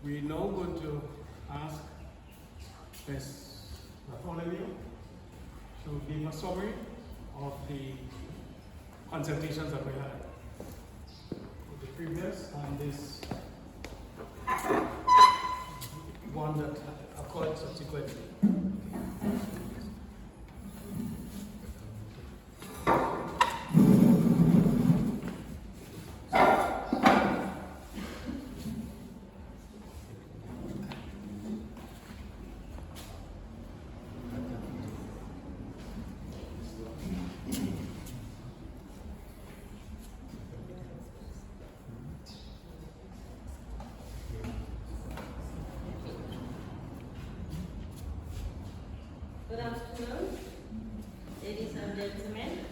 We're now going to ask Ms. Bartholomew to give a summary of the consultations that we had. The previous and this one that occurred subsequently. Good afternoon, ladies and gentlemen.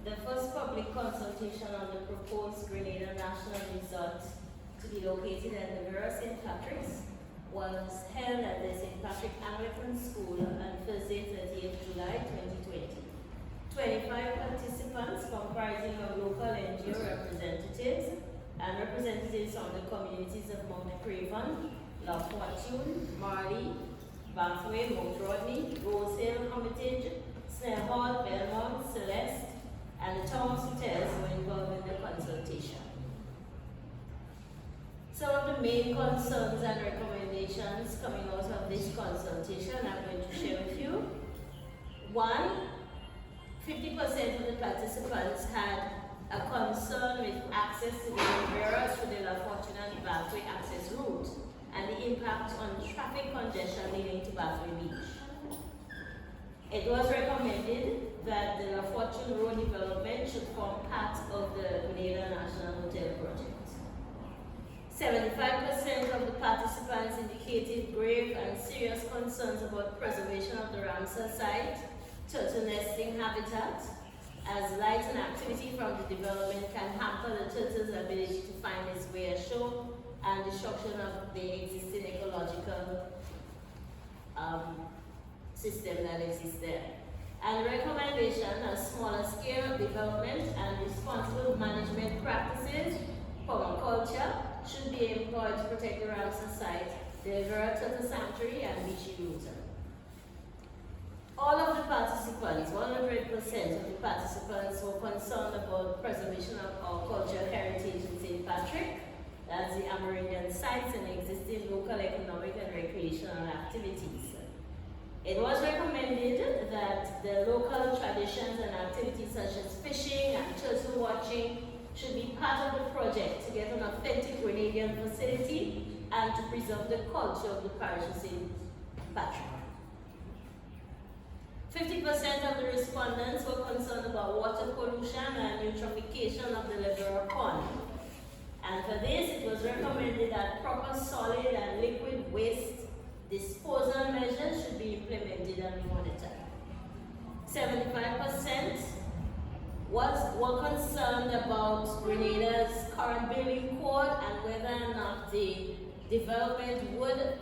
The first public consultation on the proposed Grenada National Resort to be located at Levera, St. Patrick's was held at the St. Patrick Anglican School on Thursday, 30th July 2020. 25 participants comprising of local NGO representatives and representatives from the communities of Mount Craven, La Fortune, Marley, Bathway, Mount Rodney, Rose Hill, Hermitage, Snare Hall, Belmont, Celeste, and the town of Sauteurs were involved in the consultation. Some of the main concerns and recommendations coming out of this consultation I'm going to share with you. 1, 50% of the participants had a concern with access to the Levera through the La Fortune and Bathway access route and the impact on traffic congestion leading to Bathway Beach. It was recommended that the La Fortune Road development should form part of the Grenada National Hotel project. 75% of the participants indicated grave and serious concerns about preservation of the Ramsar site, turtle nesting habitat, as light and activity from the development can hamper the turtle's ability to find its way ashore and destruction of the existing ecological system that exists there. And recommendation of smaller scale development and responsible management practices, permaculture, should be employed to protect the Ramsar site, the Levera Turtle Sanctuary, and Beachy Route. All of the participants, 100% of the participants, were concerned about preservation of our cultural heritage in St. Patrick, that's the Amerindian sites and existing local economic and recreational activities. It was recommended that the local traditions and activities such as fishing and turtle watching should be part of the project to get an authentic Grenadian facility and to preserve the culture of the parish of St. Patrick. 50% of the respondents were concerned about water pollution and eutrophication of the Levera pond. And for this, it was recommended that proper solid and liquid waste disposal measures should be implemented and monitored. 75% were concerned about Grenada's current building code and whether or not the development would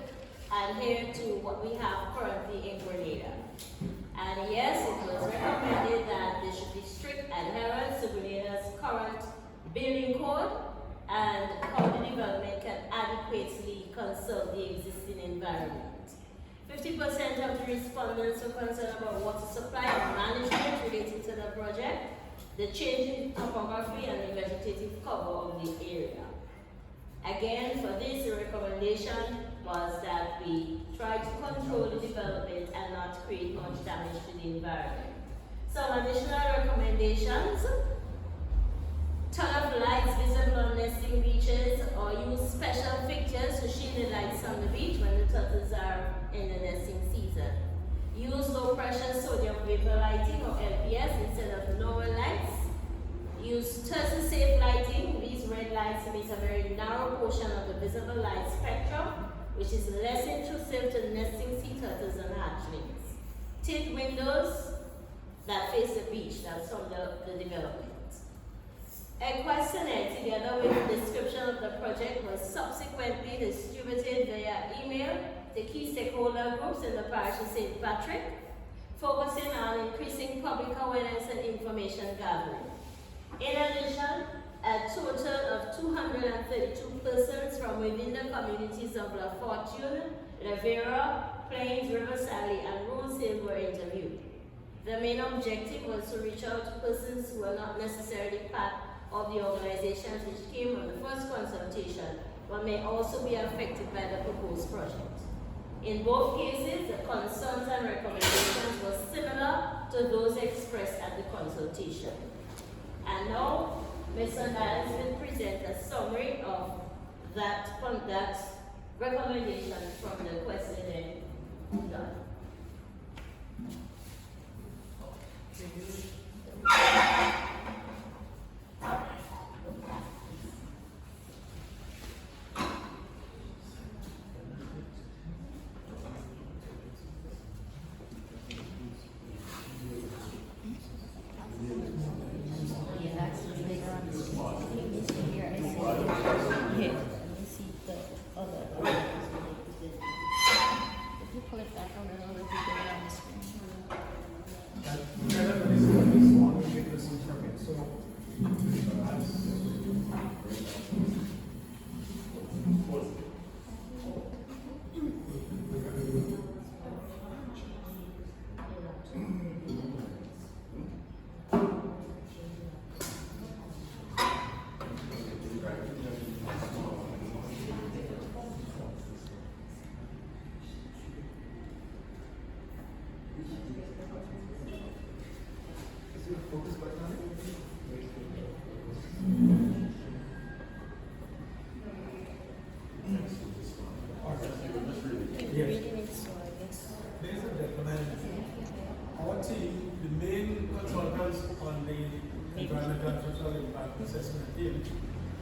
adhere to what we have currently in Grenada. And yes, it was recommended that there should be strict adherence to Grenada's current building code and how the development can adequately conserve the existing environment. 50% of the respondents were concerned about water supply and management related to the project, the change in topography and the vegetative cover of the area. Again, for this, the recommendation was that we try to control the development and not create much damage to the environment. Some additional recommendations: turn off lights visible on nesting beaches or use special fixtures to shield the lights on the beach when the turtles are in the nesting season. Use low pressure sodium vapor lighting or LPS instead of normal lights. Use turtle safe lighting. These red lights emit a very narrow portion of the visible light spectrum, which is less intrusive to nesting sea turtles and hatchlings. Tint windows that face the beach, that's from the development. A questionnaire together with a description of the project was subsequently distributed via email to key stakeholder groups in the parish of St. Patrick, focusing on increasing public awareness and information gathering. In addition, a total of 232 persons from from within the communities of La Fortune, Levera, Plains, Riverside, and Rose Hill were interviewed. The main objective was to reach out to persons who were not necessarily part of the organizations which came from the first consultation, but may also be affected by the proposed project. In both cases, the concerns and recommendations were similar to those expressed at the consultation. And now, Mr. Niles will present a summary of that recommendation from the questionnaire done. Our team, the main consultants on the environmental social impact assessment team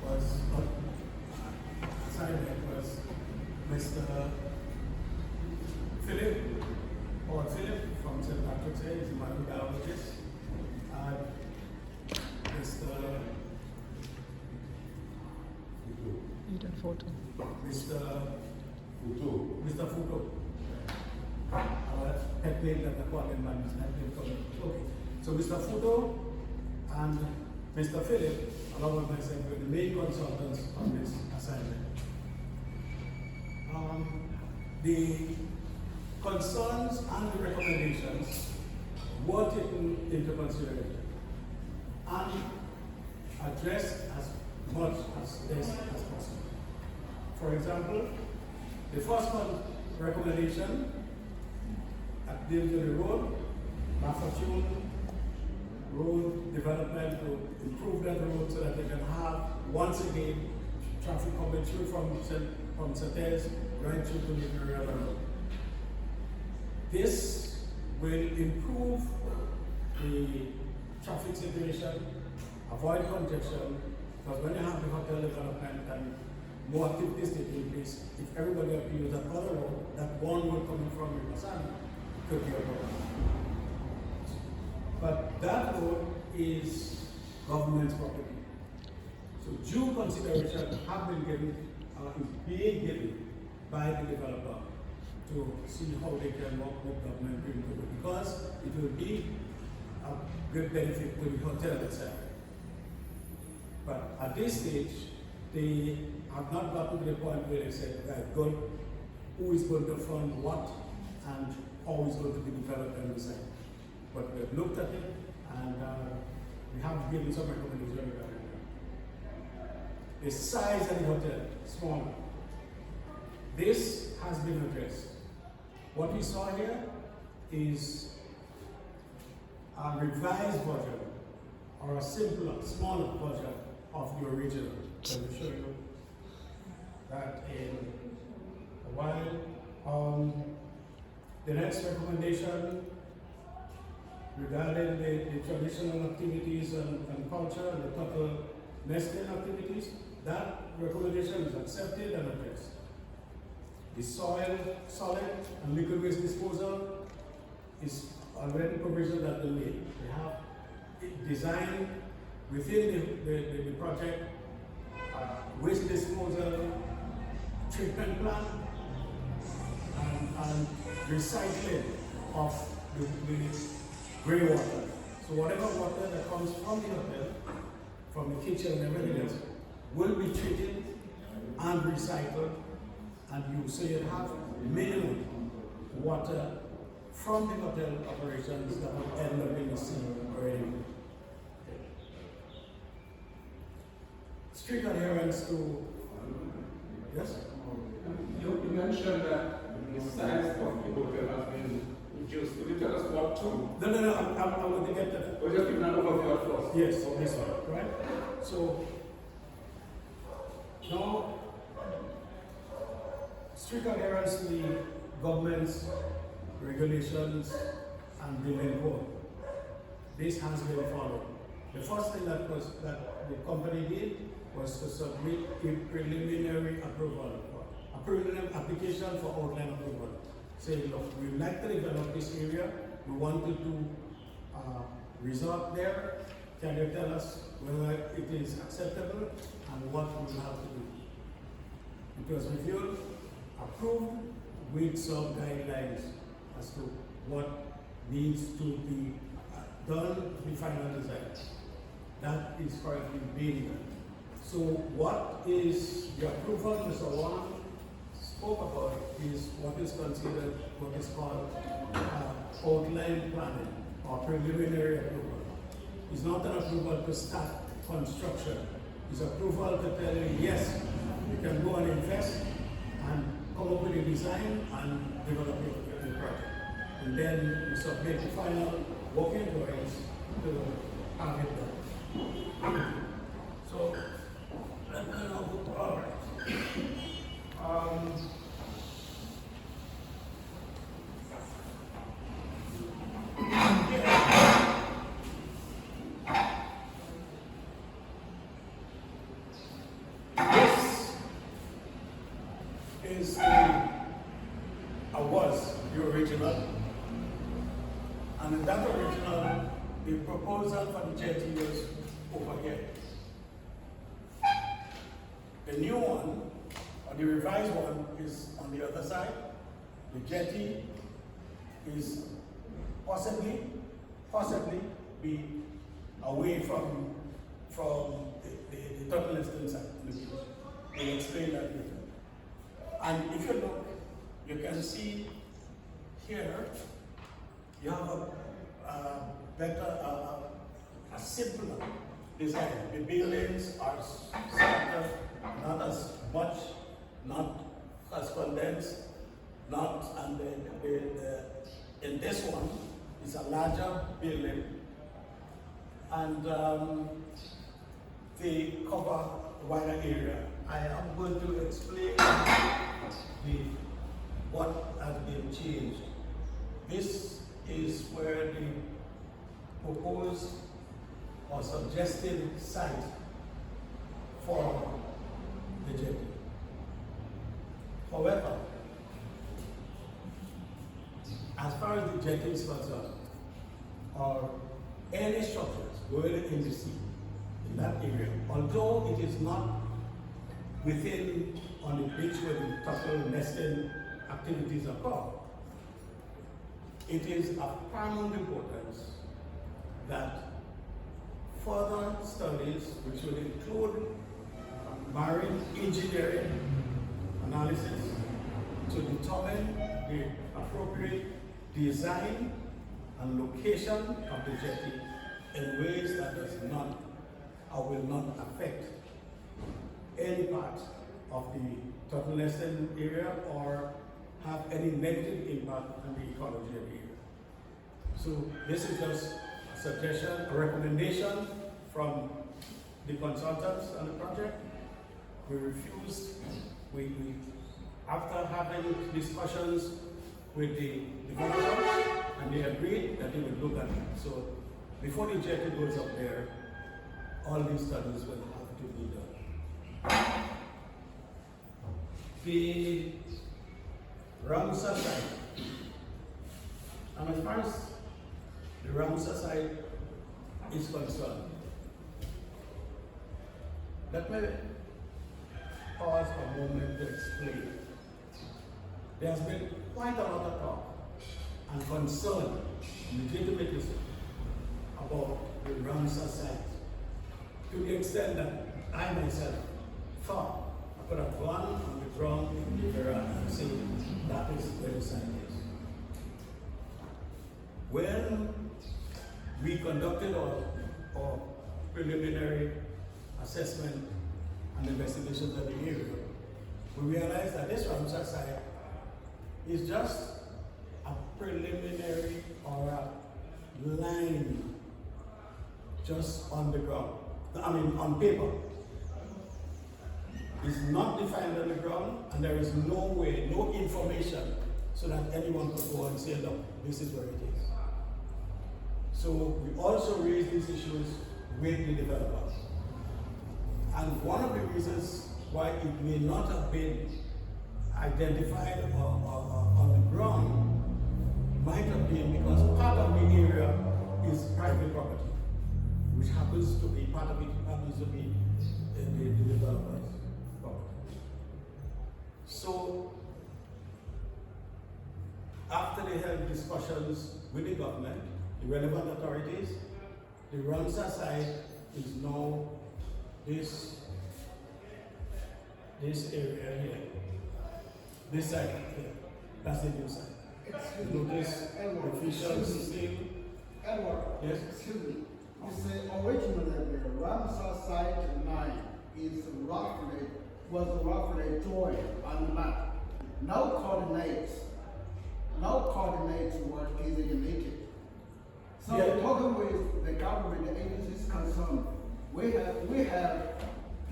was assignment was Mr. Philip from St. Patrick's Day, he's a microbiologist, and Mr. Futo. Our head name that I call him, okay. So Mr. Futo and Mr. Philip, along with myself, were the main consultants on this assignment. The concerns and the recommendations were taken into consideration and addressed as much as best as possible. For example, the first recommendation deals with the road, La Fortune road development to improve that road so that they can have, once again, traffic coming through from Sauteurs right through to Levera Road. This will improve the traffic situation, avoid congestion, because when you have the hotel development and more activities taking place, if everybody appeals that other road, that one road coming from Riverside could be a problem. But that road is government's property. So due consideration have been given, is being given by the developer to see how they can work with government because it will be a good benefit to the hotel itself. But at this stage, they have not gotten to the point where they said, right, good, who is going to fund what and how is going to be developed and designed. But we've looked at it and we have given some recommendations regarding that. The size of the hotel, smaller. This has been addressed. What we saw here is a revised version or a simpler, smaller version of the original. So we'll show you that in a while. The next recommendation regarding the traditional activities and culture and the total nesting activities, that recommendation is accepted and addressed. The soil, solid and liquid waste disposal is already provision that they made. They have it designed within the project waste disposal, treatment plant, and recycling of the grey water. So whatever water that comes from the hotel, from the kitchen and everything else, will be treated and recycled and used. So you have minimum water from the hotel operations that will end up in the sea already. Strict adherence to, yes? You mentioned that the size of the hotel has been reduced. Could you tell us what to? No, I'm going to get to that. We're just giving an overview at first. Yes, this one, right? So, now, strict adherence to the government's regulations and building code. This has been followed. The first thing that the company did was to submit a preliminary approval, a preliminary application for outline approval. Saying, look, we'd like to develop this area. We want to do resort there. Can you tell us whether it is acceptable and what we will have to do? It was reviewed, approved with some guidelines as to what needs to be done to the final design. That is currently being done. So what is the approval Mr. Wang spoke about is what is considered what is called outline planning or preliminary approval. It's not an approval to start construction. It's approval to tell you, yes, you can go and invest and come up with a design and develop the project. And then you submit the final working drawings to have it done. So, let me know. All right. This is was the original, and in that original, the proposal for the jetty was over here. The new one, or the revised one, is on the other side. The jetty is possibly be away from the Turkmenistan side. We'll explain that later. And if you look, you can see here, you have a better, a simpler design. The buildings are smarter, not as much, not as condensed, and in this one, it's a larger building, and they cover a wider area. I am going to explain what has been changed. This is where the proposed or suggested site for the jetty. However, as far as the jetty is concerned, or any structures going in the sea, in that area, although it is not within on the beach where the turtle nesting activities occur, it is of paramount importance that further studies, which will include marine engineering analysis, to determine the appropriate design and location of the jetty in ways that does not or will not affect any part of the turtle nesting area or have any negative impact on the ecology of the area. So this is just a suggestion, a recommendation from the consultants on the project. We refused, after having discussions with the developers, and they agreed that they would look at it. So before the jetty goes up there, all these studies will have to be done. The Ramsar site, and as far as the Ramsar site is concerned, let me pause for a moment to explain. There has been quite a lot of talk and concern, legitimately about the Ramsar site, to the extent that I myself thought put a gun on the ground in Levera and say that is where the site is. When we conducted our preliminary assessment and investigations of the area, we realized that this Ramsar site is just a preliminary or a line just on the ground. I mean, on paper. It's not defined on the ground, and there is no way, no information, so that anyone could go and say, look, this is where it is. So we also raised these issues with the developers. And one of the reasons why it may not have been identified on the ground might have been because part of the area is private property, which happens to be, part of it happens to be the developers' property. So, after they held discussions with the government, the relevant authorities, the Ramsar site is now this area here. This side here. That's the new side. You notice the officials still. Edward, Yes? excuse me. You say originally the Ramsar site 9 was roughly joined on the map. No coordinates were designated. So Yeah. talking with the government agencies concerned, we have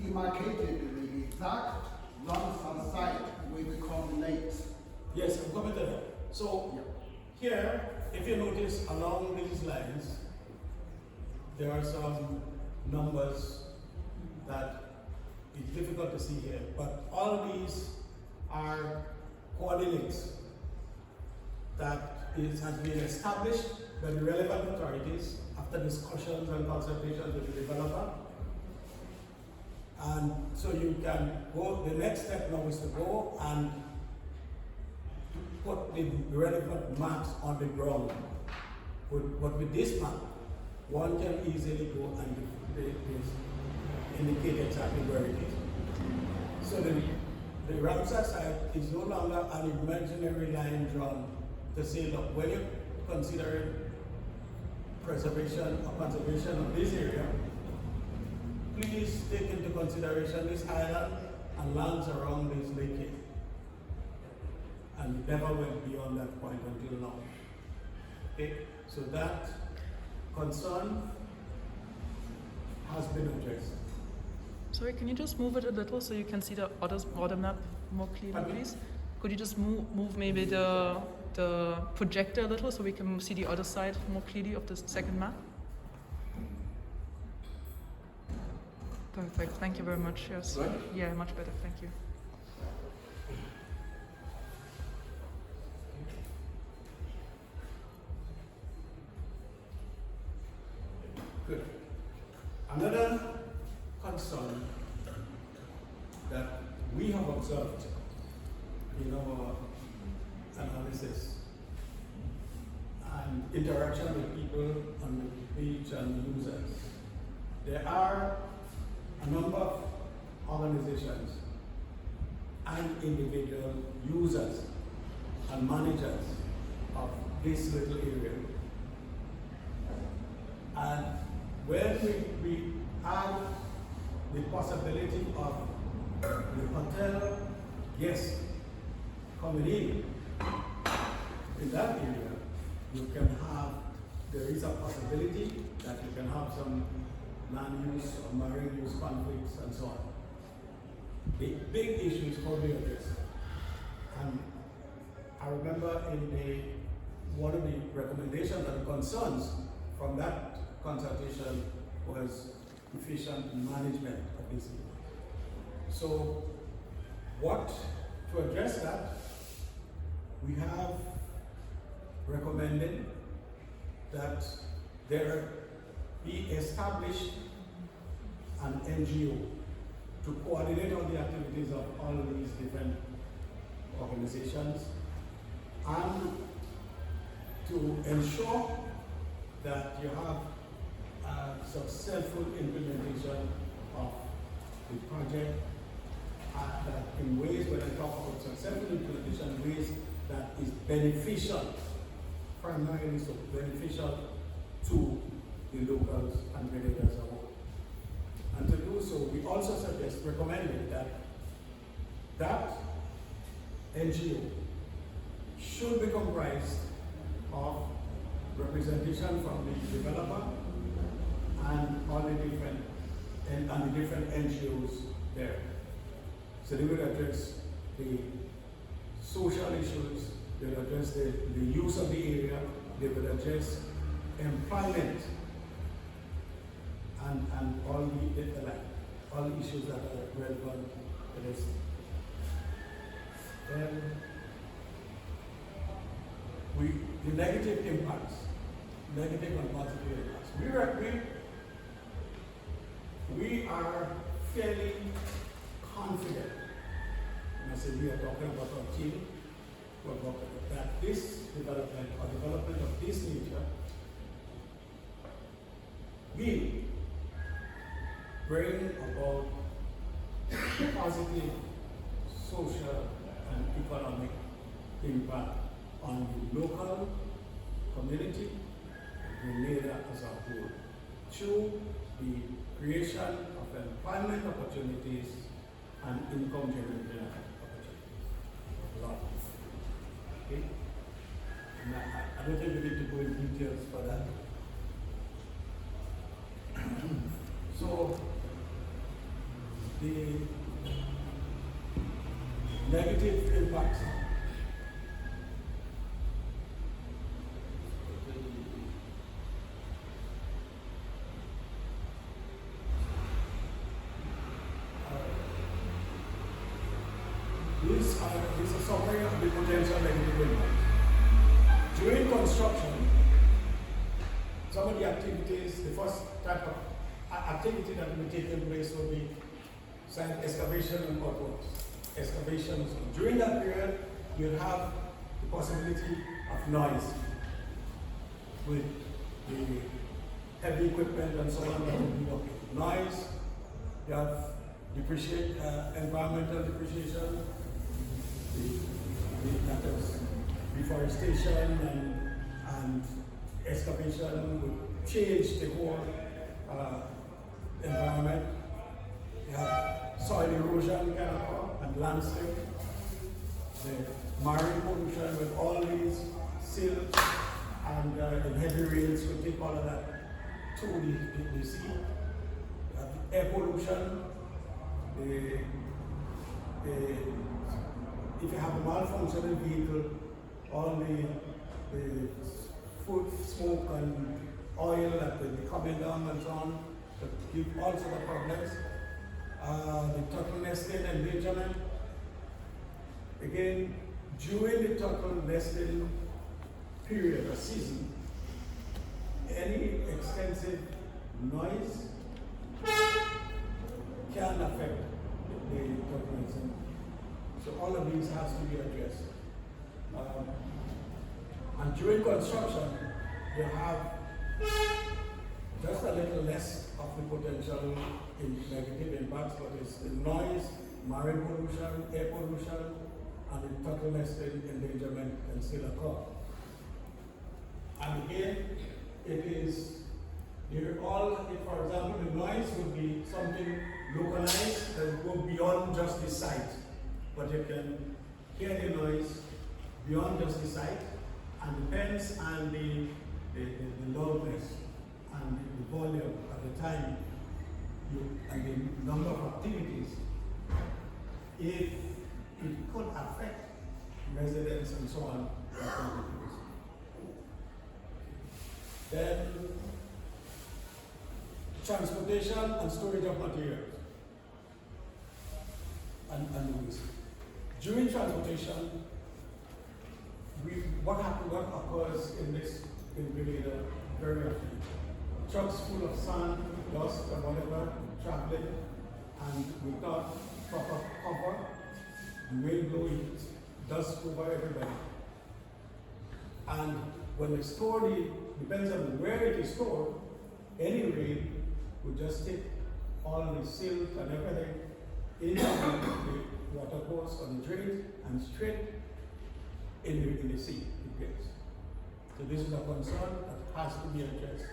demarcated the exact Ramsar site with coordinates. Yes, I'm coming to that. So, here, if you notice along these lines, there are some numbers that is difficult to see here, but all these are coordinates that has been established by the relevant authorities after discussions and consultations with the developer. And so you can go, the next step now is to go and put the relevant maps on the ground. But with this map, one can easily go and indicate exactly where it is. So the Ramsar site is no longer an imaginary line drawn to say, look, when you're considering preservation or conservation of this area, please take into consideration this island and lands around this lake here. And it never went beyond that point until now. Okay, so that concern has been addressed. Sorry, can you just move it a little so you can see the other map more clearly, Pardon? please? Could you just move maybe the projector a little so we can see the other side more clearly of the second map? Perfect, thank you very much. Yes. Right? Yeah, much better, thank you. Good. Another concern that we have observed in our analysis and interaction with people on the beach and users, there are a number of organizations and individual users and managers of this little area. And when we add the possibility of the hotel guests coming in that area, you can have, there is a possibility that you can have some land use or marine use conflicts and so on. The big issue is probably this. And I remember one of the recommendations and concerns from that consultation was efficient management of this area. So, to address that, we have recommended that there be established an NGO to coordinate all the activities of all of these different organizations and to ensure that you have a successful implementation of the project in ways, when I talk about successful implementation, ways that is beneficial, primarily so beneficial to the locals and Grenada as a whole. And to do so, we also recommended that NGO should be comprised of representation from the developer and all the different NGOs there. So they will address the social issues, they will address the use of the area, they will address employment and all the issues that are relevant to this. The negative impacts, negative and positive impacts. We are fairly confident, and I say we are talking about our team, that this development or development of this nature will bring about positive social and economic impact on the local community, Grenada as a whole, through the creation of employment opportunities and income generating opportunities. Okay? And I don't think we need to go in details for that. So, the negative impacts. This is a summary of the potential negative impacts. During construction, some of the activities, the first type of activity that will be taking place will be site excavation and earthworks. Excavations. During that period, you'll have the possibility of noise with the heavy equipment and so on that will be okay. Noise, you have environmental depreciation, that is deforestation and excavation would change the whole environment. You have soil erosion can occur and landscape, the marine pollution with all these silt and heavy rains will take all of that to the sea. You have air pollution, if you have a malfunctioning vehicle, all the food, smoke and oil that will be coming down and so on, that give all sorts of problems. The turtle nesting endangerment. Again, during the turtle nesting period or season, any extensive noise can affect the turtle nesting. So all of these has to be addressed. And during construction, you have just a little less of the potential negative impacts, but it's the noise, marine pollution, air pollution, and the turtle nesting endangerment can still occur. And again, it is, for example, the noise would be something localized that would go beyond just the site. But you can hear the noise beyond just the site, and depends on the loudness and the volume at the time and the number of activities. If it could affect residents and so on, then transportation and storage of materials and waste. During transportation, what occurs in Grenada very often? Trucks full of sand, dust, or whatever, traveling, and without proper cover, the wind blowing dust over everybody. And when they store depends on where it is stored, any rain would just take all the silt and everything into the water course on the drains and straight in the sea it gets. So this is a concern that has to be addressed.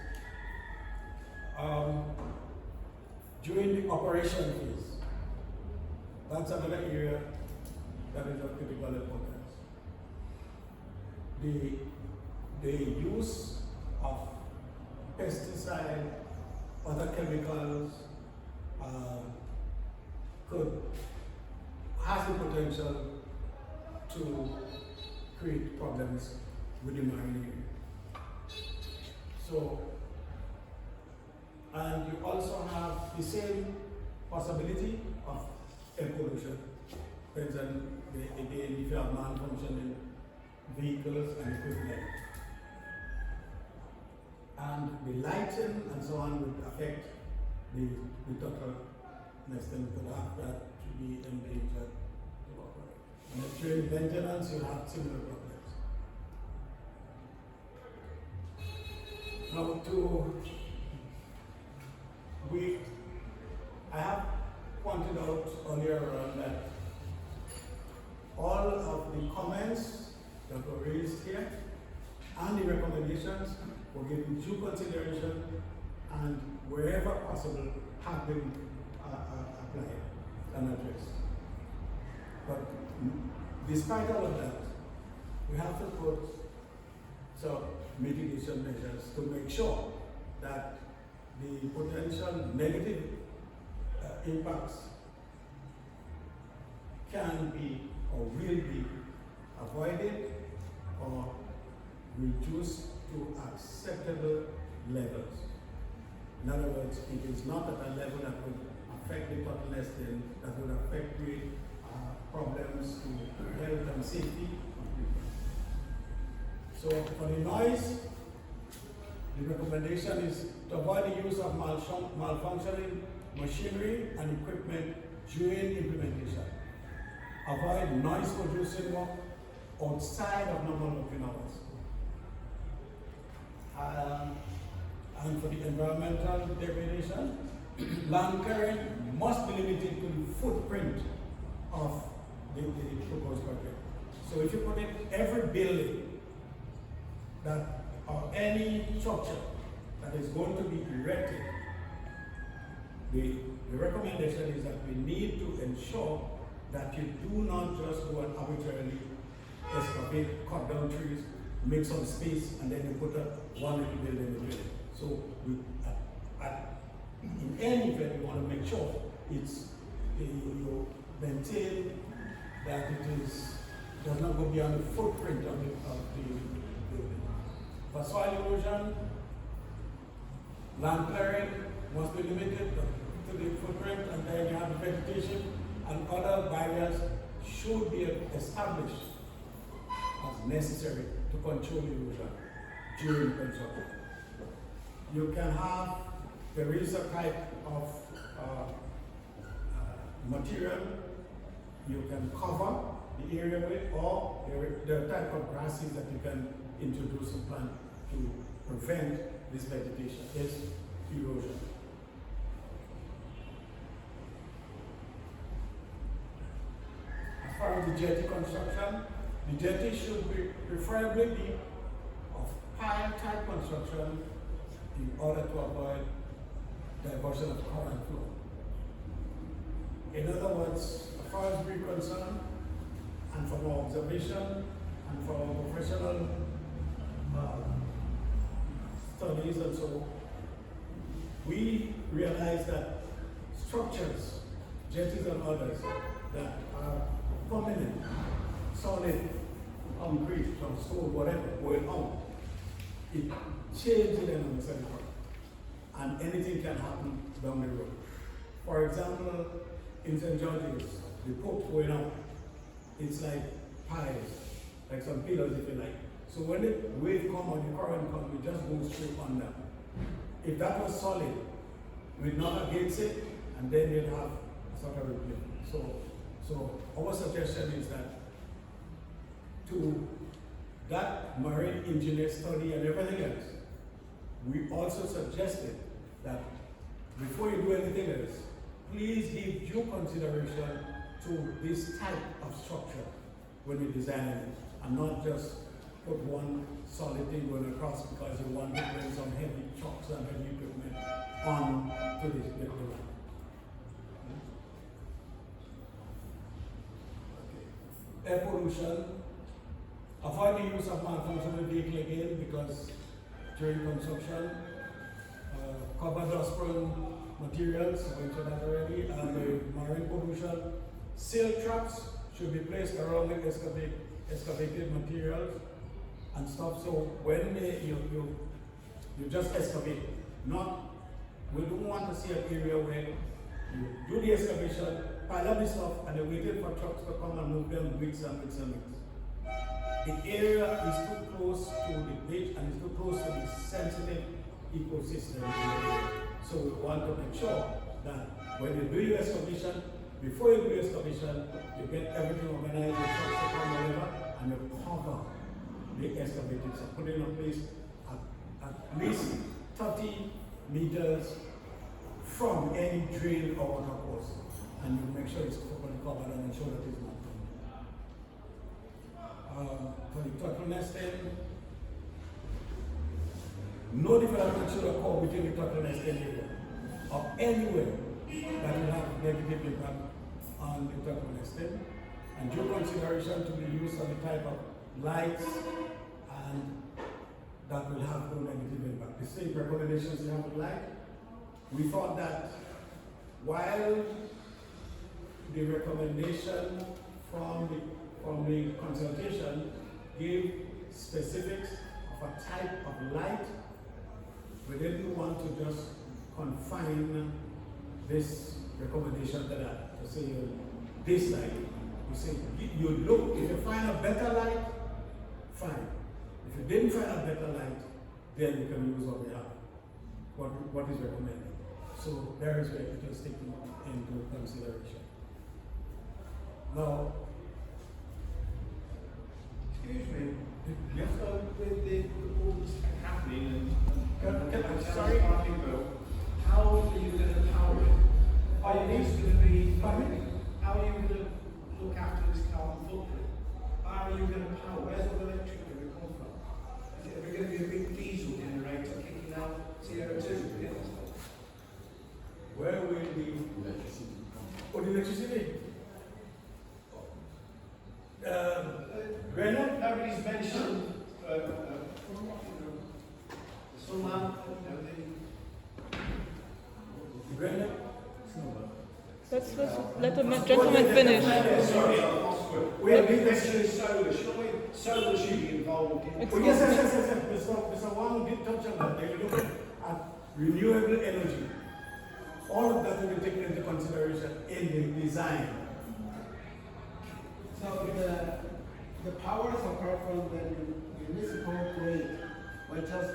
During the operation phase, that's another area that is of critical importance. The use of pesticide, other chemicals, has the potential to create problems with the marine area. So, and you also have the same possibility of air pollution. For example, again, if you have malfunctioning vehicles and equipment, and the lighting and so on would affect the total nesting. You could have that to be endangered. And if during maintenance, you have similar problems. Now, I have pointed out earlier on that all of the comments that were raised here and the recommendations were given due consideration and wherever possible have been applied and addressed. But despite all of that, we have to put some mitigation measures to make sure that the potential negative impacts can be or will be avoided or reduced to acceptable levels. In other words, it is not at a level that would affect the total nesting, that would affect the problems to health and safety of people. So for the noise, the recommendation is to avoid the use of malfunctioning machinery and equipment during implementation. Avoid noise producing work outside of normal working hours. And for the environmental degradation, land clearing must be limited to the footprint of the proposed project. So if you put in every building that or any structure that is going to be erected, the recommendation is that we need to ensure that you do not just go and arbitrarily excavate, cut down trees, make some space, and then you put up one little building in the building. So in any event, we want to make sure you maintain that it does not go beyond the footprint of the building. For soil erosion, land clearing must be limited to the footprint, and then you have the vegetation and other barriers should be established as necessary to control erosion during construction. You can have, there is a type of material you can cover the area with, or there are type of grasses that you can introduce and plant to prevent this vegetation, this erosion. As far as the jetty construction, the jetty should be preferably be of pile type construction in order to avoid diversion of current flow. In other words, as far as we're concerned, and from our observation and from our professional studies and so on, we realize that structures, jetties and others, that are permanent, solid, concrete, from stone, whatever, going on, it changes the dynamics of the world, and anything can happen down the road. For example, in St. George's, the Pope going out, it's like piles, like some pillars if you like. So when the wave come or the current comes, we just go straight under. If that was solid, we'd knock against it, and then you'd have sort of replacement. So our suggestion is that to that marine engineer study and everything else, we also suggested that before you do anything else, please give due consideration to this type of structure when you're designing it, and not just put one solid thing going across because you want to bring some heavy trucks and heavy equipment on to the line. Air pollution. Avoid the use of malfunctioning vehicle again because during construction, cover dust-prone materials, I went to that already, and the marine pollution. Silt traps should be placed around the excavated materials and stuff. So when you just excavate, we don't want to see an area where you do the excavation, pile up the stuff, and they're waiting for trucks to come and move them weeks and weeks and weeks. The area is too close to the beach and is too close to the sensitive ecosystem. So we want to make sure that when you do your excavation, before you do your excavation, you get everything organized, the trucks to come whatever, and you cover the excavated. So put it in place at least 30 meters from any drain or water course, and you make sure it's properly covered and ensure that it's not done. For the turtle nesting, no development should occur within the turtle nesting area or anywhere that will have negative impact on the turtle nesting, and due consideration to the use of the type of lights and that will have no negative impact. The same recommendations you have with light. We thought that while the recommendation from the consultation gave specifics of a type of light, we didn't want to just confine this recommendation to that, to say this light. You say, you look, if you find a better light, fine. If you didn't find a better light, then you can use what we have, what is recommended. So there is where it was taken into consideration. Now, excuse me. yes, So with all this happening and sorry? parking bill, how are you going to power it? Are you going to be? How are you going to look after this carbon footprint? How are you going to power? Where's all the electric going to come from? Is it ever going to be a big diesel generator kicking out CO2? Where will the electricity come from? Oh, the electricity? Grenada? Nobody's mentioned someone, Grenada? Let's let the gentleman finish. Sorry, We have been mentioned solar. Solar should be involved in. Oh, yes. Mr. Wang did touch on that. They look at renewable energy. All of that will be taken into consideration in the design. So the powers apart from the municipal grid were just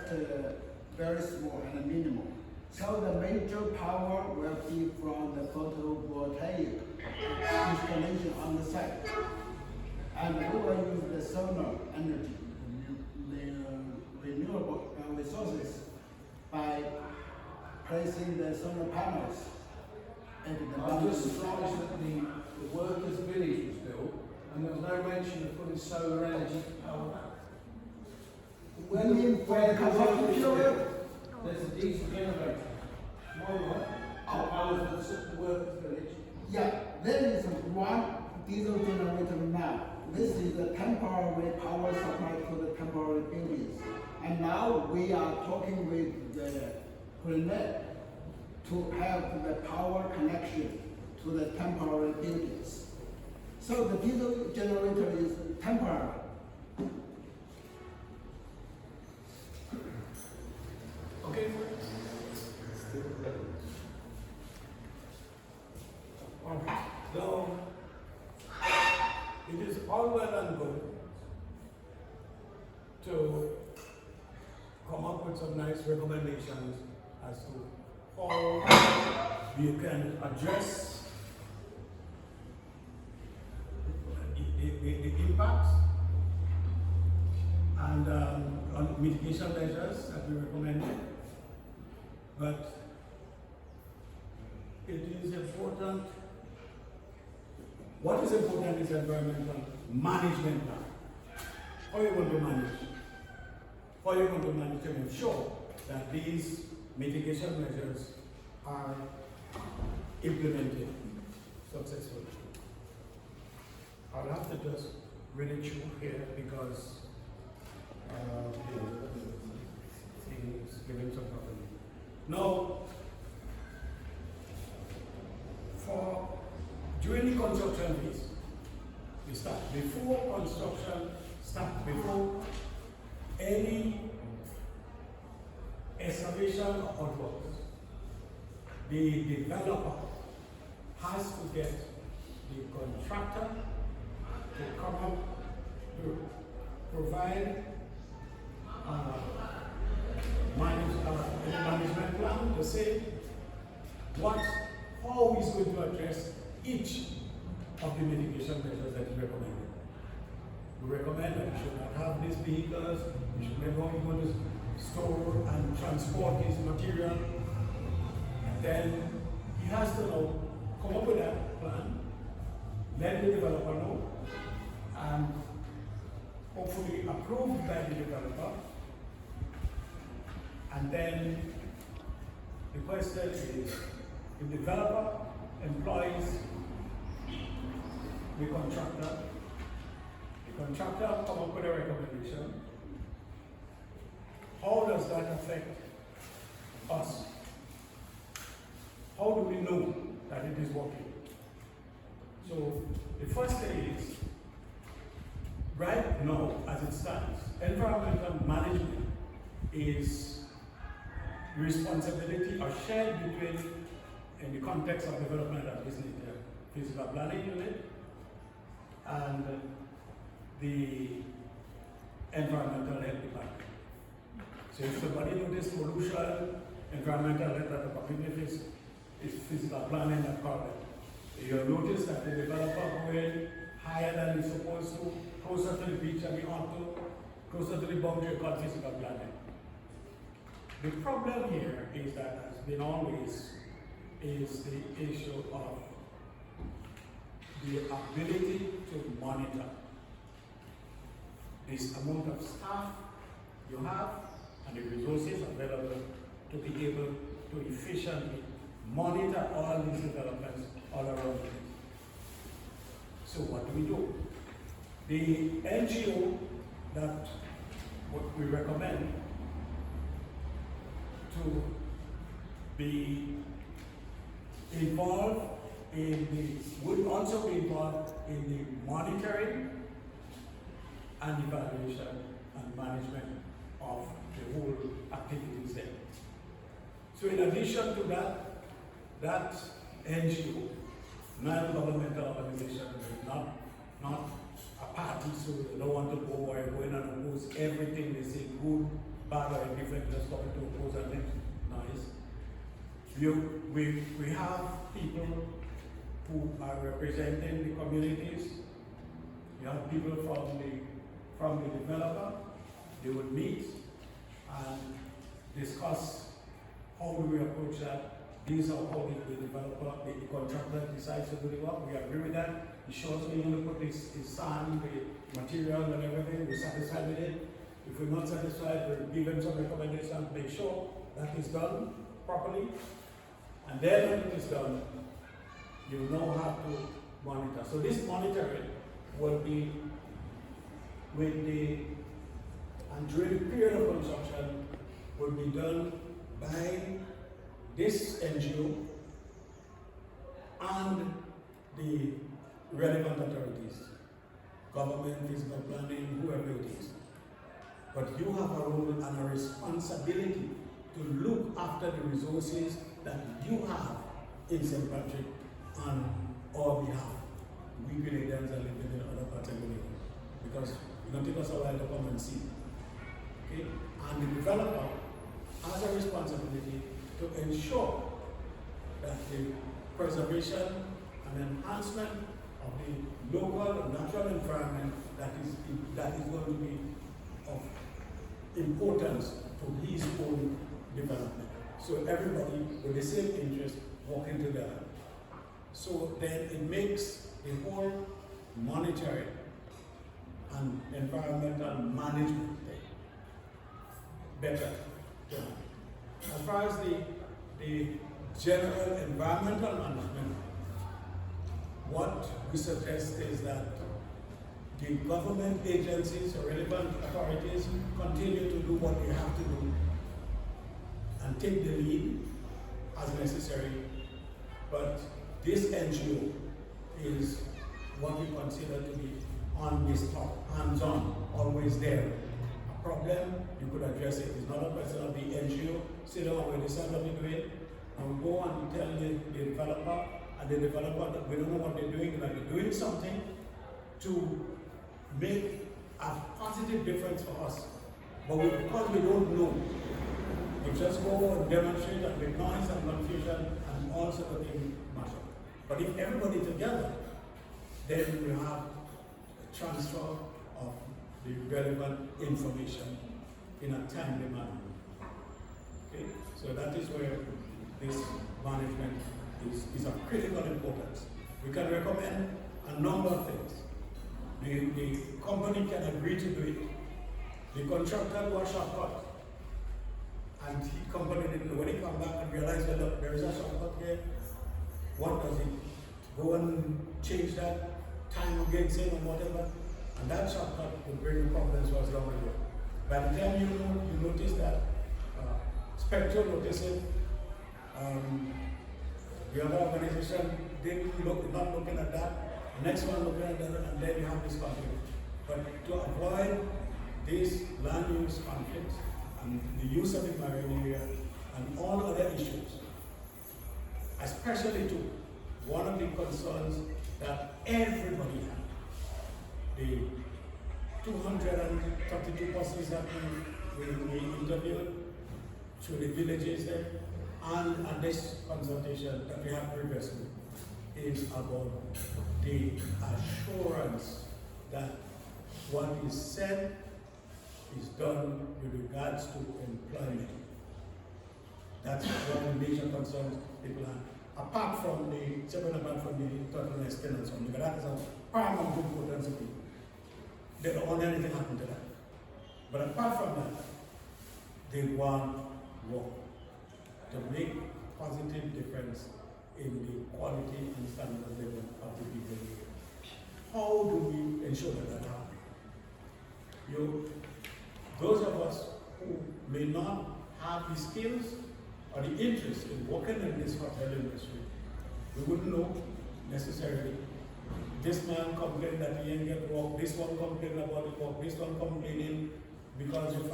very small and minimal. So the major power will be from the photovoltaic installation on the site. And we will use the solar energy, the renewable resources, by placing the solar panels at the I'm just surprised that the workers' village was built and there was no mention of putting solar energy power. We mean for the construction period. There's a diesel generator. Tomorrow, powers the workers' village. Yeah, there is one diesel generator now. This is a temporary power supply to the temporary buildings. And now we are talking with the Grenada to have the power connection to the temporary buildings. So the diesel generator is temporary. Okay? So, it is all well and good to come up with some nice recommendations as to how you can address the impacts and on mitigation measures that we recommended. But it is important. What is important is environmental management plan. How you want to manage? How you want to manage to ensure that these mitigation measures are implemented successfully. I'll have to just read it through here because the thing is giving some problem. Now, during the construction phase, we start before construction start, before any excavation or works, the developer has to get the contractor to come up to provide a management plan to say how he's going to address each of the mitigation measures that is recommended. We recommend that you should not have these vehicles, you should never going to store and transport this material. And then he has to now come up with that plan, let the developer know, and hopefully approved by the developer. And then the question is, if the developer employs the contractor come up with a recommendation, how does that affect us? How do we know that it is working? So the first thing is, right now, as it stands, environmental management is responsibility or shared between, in the context of development and business, physical planning unit and the environmental health department. So if somebody notices pollution, environmental health at the community is physical planning and problem. You'll notice that the developer going higher than he's supposed to, closer to the beach and the auto, closer to the boundary called physical planning. The problem here is that has been always is the issue of the ability to monitor this amount of staff you have and the resources available to be able to efficiently monitor all these developments all around it. So what do we do? The NGO that what we recommend to be involved would also be involved in the monitoring and evaluation and management of the whole activities there. So in addition to that NGO, non-governmental organization, is not a party, so they don't want to go or go in and oppose everything they say, good, bad, or indifferent, just going to oppose and things. Nice. We have people who are representing the communities. You have people from the developer. They would meet and discuss how do we approach that. These are how the developer, the contractor decides to do the work. We agree with that. He shows me going to put his sand, the material and everything. We're satisfied with it. If we're not satisfied, we'll give him some recommendations, make sure that is done properly. And then when it is done, you know how to monitor. So this monitoring will be and during the period of construction will be done by this NGO and the relevant authorities, government, physical planning, whoever it is. But you have a role and a responsibility to look after the resources that you have in St. Patrick on our behalf. We Grenadians are living in other parts of the world because it's going to take us a while to come and see. Okay? And the developer has a responsibility to ensure that the preservation and enhancement of the local and natural environment that is going to be of importance to his own development. So everybody with the same interest working together. So then it makes the whole monitoring and environmental management thing better. As far as the general environmental management, what we suggest is that the government agencies or relevant authorities continue to do what they have to do and take the lead as necessary. But this NGO is what we consider to be on the spot, hands-on, always there. A problem, you could address it. It's not a question of the NGO, sit down and we decide what we're doing, and we go and tell the developer, and the developer that we don't know what they're doing, that they're doing something to make a positive difference for us. But because we don't know, we just go and demonstrate and make noise and confusion and all sorts of things mash up. But if everybody together, then we have a transfer of the relevant information in a timely manner. Okay? So that is where this management is of critical importance. We can recommend a number of things. The company can agree to do it. The contractor do a shortcut. And the company didn't know. When he come back and realize, well, look, there is a shortcut here. What does it? Go and change that time again, same or whatever. And that shortcut will bring problems for us long ago. By the time you notice that Spectral noticed it, the other organization not looking at that, the next one looking at that, and then you have this conflict. But to avoid these land use conflicts and the use of the marine area and all other issues, especially to one of the concerns that everybody had, the 232 buses that we interviewed through the villages there, and this consultation that we have previously is about the assurance that what is said is done with regards to employment. That's one of the major concerns people have. Apart from the turtleness tenants, because that is of paramount importance to people. They don't want anything happen to that. But apart from that, they want work to make positive difference in the quality and standard of living of the people here. How do we ensure that that happens? Those of us who may not have the skills or the interest in working in this hotel industry, we wouldn't know necessarily. This man complained that he didn't get work, this one complained about the work, this one complaining because of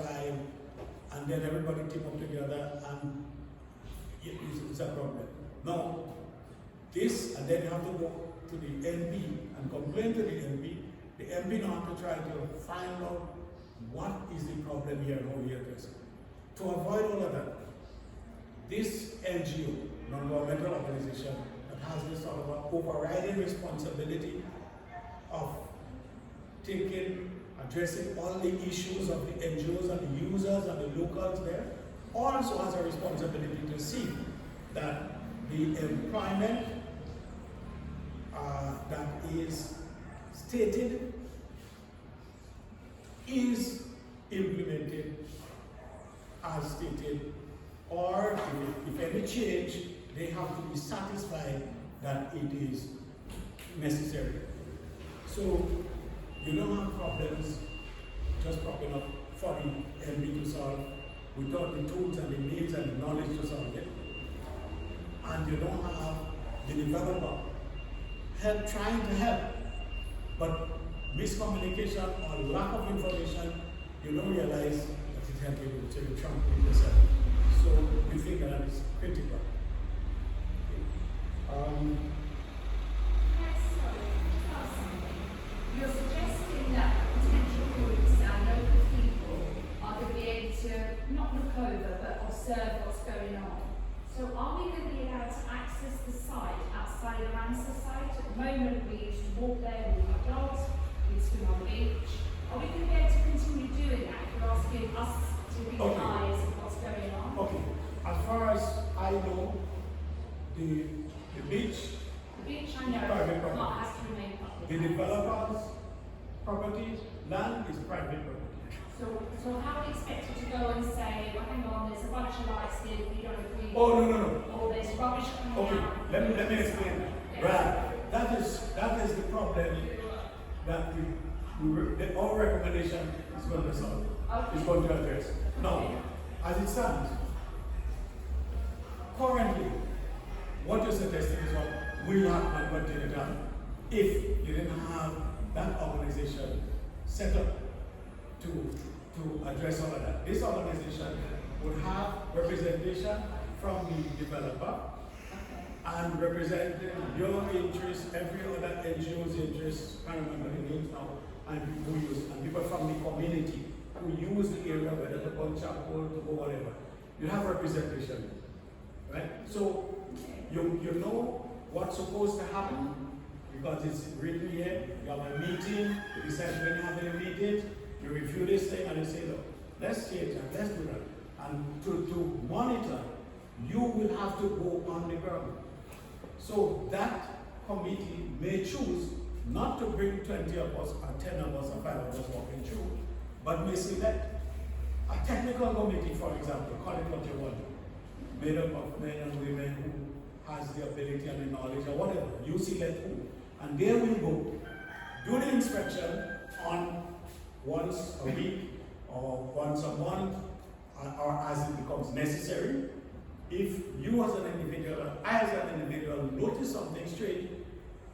and then everybody team up together and it's a problem. Now, this, and then you have to go to the MP and complain to the MP. The MP now have to try to find out what is the problem here and how we address it. To avoid all of that, this NGO, non-governmental organization, that has this sort of overriding responsibility of addressing all the issues of the NGOs and the users and the locals there, also has a responsibility to see that the employment that is stated is implemented as stated, or if any change, they have to be satisfied that it is necessary. So you don't have problems just popping up for the MB to solve without the tools and the means and the knowledge to solve it. And you don't have the developer trying to help, but miscommunication or lack of information, you don't realize that it's helping you to trump yourself. So we think that is critical. Yes, sorry, you're suggesting that potential groups and local people are going to be able to not look over but observe what's going on. So are we going to be allowed to access the site outside of Ramsar site? At the moment we used to walk there with our dogs, we'd swim on the beach. Are we going to be able to continue doing that if you're asking us to be the eyes of what's going on? Okay, as far as I know, The beach, The beach, I know, Private but property. has to remain public. the developer's property, land is private property. So how are we expected to go and say, well, hang on, there's a bunch of lights here, we don't agree. Oh, no. Or there's rubbish coming Okay, out. let me explain. Yeah. Right, that is the problem that our recommendation is going to solve, Okay. is going to address. Now, as it stands, currently, what you're suggesting is what will not continue done if you didn't have that organization set up to address all of that. This organization would have representation from the developer and representing your interests, every other NGO's interests, I can't remember the names now, and people from the community who use the area, whether to go chapel, to go whatever. You have representation, right? So you know what's supposed to happen because it's written here. You have a meeting, you decide when you have a meeting, you review this thing and you say, look, let's change that, let's do that. And to monitor, you will have to go on the ground. So that committee may choose not to bring 20 of us, or 10 of us, or 5 of us walking through, but may select a technical committee, for example, call it what you want, made up of men and women who has the ability and the knowledge or whatever. You select who. And they will go do the inspection on once a week or once a month or as it becomes necessary. If you as an individual, or I as an individual notice something straight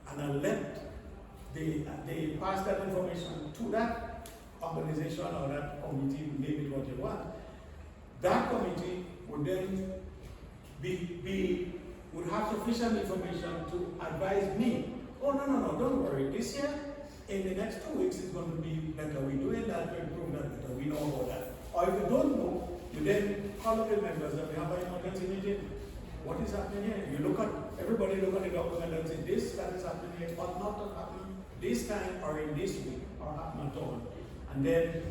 and I let they pass that information to that organization or that committee, name it what you want, that committee would then would have sufficient information to advise me. Oh, no, don't worry. This year, in the next 2 weeks, it's going to be better. We're doing that to improve that better. We know about that. Or if you don't know, you then call up the members that we have an emergency meeting. What is happening here? You look at, everybody look at the document and say, this, that is happening here, ought not to happen this time or in this week, or happen at all. And then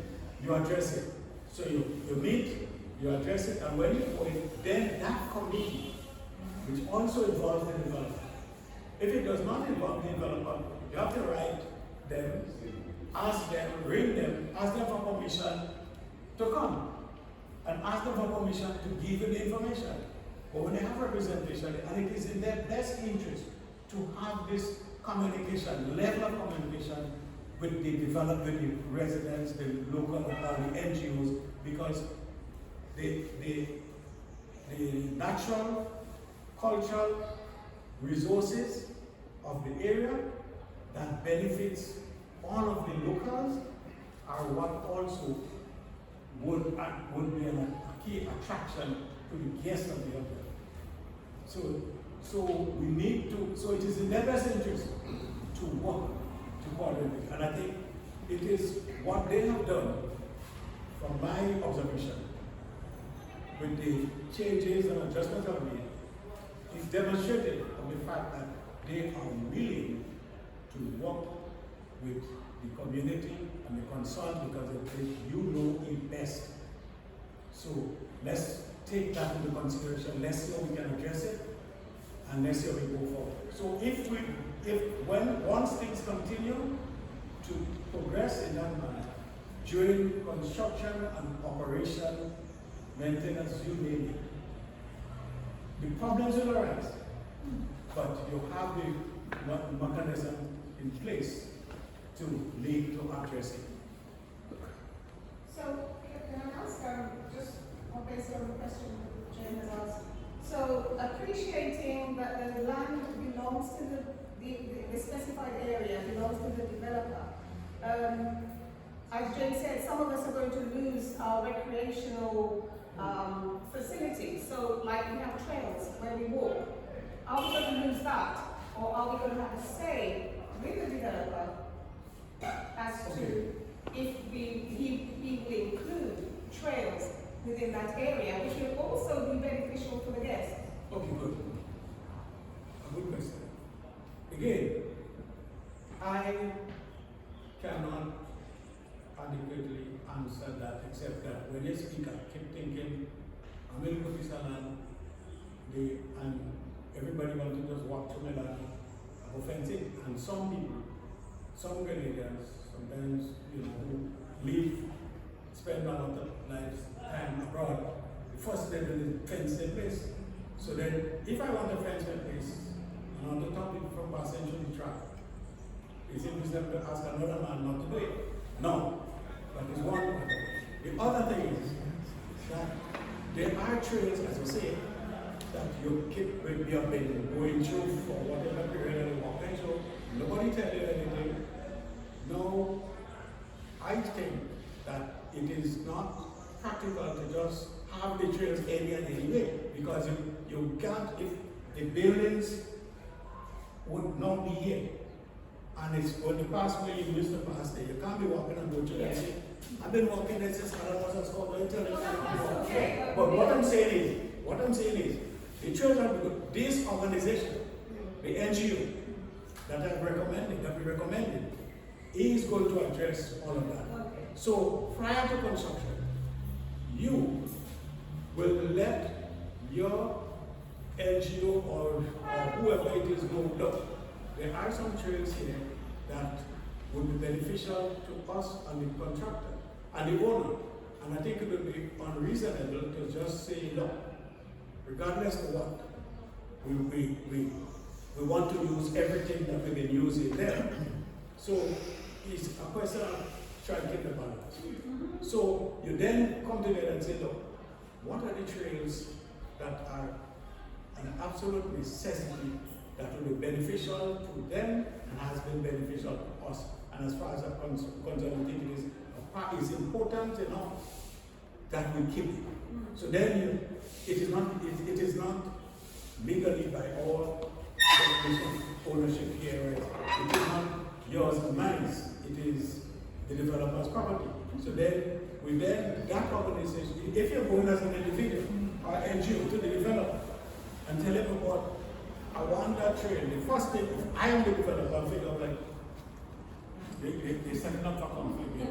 you address it. So you meet, you address it, and when you go in, then that committee, which also involves the developer. If it does not involve the developer, you have to write them, ask them, ring them, ask them for permission to come, and ask them for permission to give you the information. But when they have representation, and it is in their best interest to have this communication, level of communication with the developer, the residents, the local, the NGOs, because the natural, cultural resources of the area that benefits all of the locals are what also would be a key attraction to the guests of the area. So we need to, so it is in their best interest to work to coordinate. And I think it is what they have done, from my observation, with the changes and adjustments I've made, is demonstrated of the fact that they are willing to work with the community and the concerned because they think you know it best. So let's take that into consideration. Let's see how we can address it, and let's see how we go forward. So once things continue to progress in that manner, during construction and operation, maintenance, you name it, the problems will arise, but you have the mechanism in place to lead to address it. So, can I ask, just based on the question Jane has asked, so appreciating that the land belongs to the specified area, belongs to the developer, as Jane said, some of us are going to lose our recreational facilities. So, like we have trails where we walk. Are we going to lose that? Or are we going to have a say with the developer as to if he will include trails within that area, which will also be beneficial for the guests? Okay, good. A good question. Again, I cannot adequately answer that, except that when you speak, I keep thinking, I'm in Pakistan and everybody wants to just walk through Melana, offensive, and some people, some Grenadians, sometimes, you know, who leave, spend a lot of time abroad, the first they do is fence their place. So then, if I want to fence my place, and on the top of from passing through the track, it's impossible to ask another man not to do it. No, that is one part of it. The other thing is that there are trails, as I say, that you keep been going through for whatever period of walking through. Nobody tell you anything. No, I think that it is not practical to just have the trails any and any way, because you can't, if the buildings would not be here, and it's when the pass where you used to pass there, you can't be walking and go to that. I've been walking there since I was at school. But what I'm saying is, the trails are good. This organization, the NGO that we recommended, is going to address all of that. So prior to construction, you will let your NGO or whoever it is know, look, there are some trails here that would be beneficial to us and the contractor and the owner. And I think it would be unreasonable to just say, look, regardless of what, we want to use everything that we can use in there. So it's a question of striking the balance. So you then come together and say, look, what are the trails that are an absolute necessity that will be beneficial to them and has been beneficial to us? And as far as I'm concerned, it is important enough that we keep it. So then it is not legally by all ownership here. It is not yours and mine. It is the developer's property. So then that organization, if you're going as an individual or NGO to the developer and tell him about, I want that trail, the first thing, if I am the developer, I'll figure out like, they're setting up for conflict here,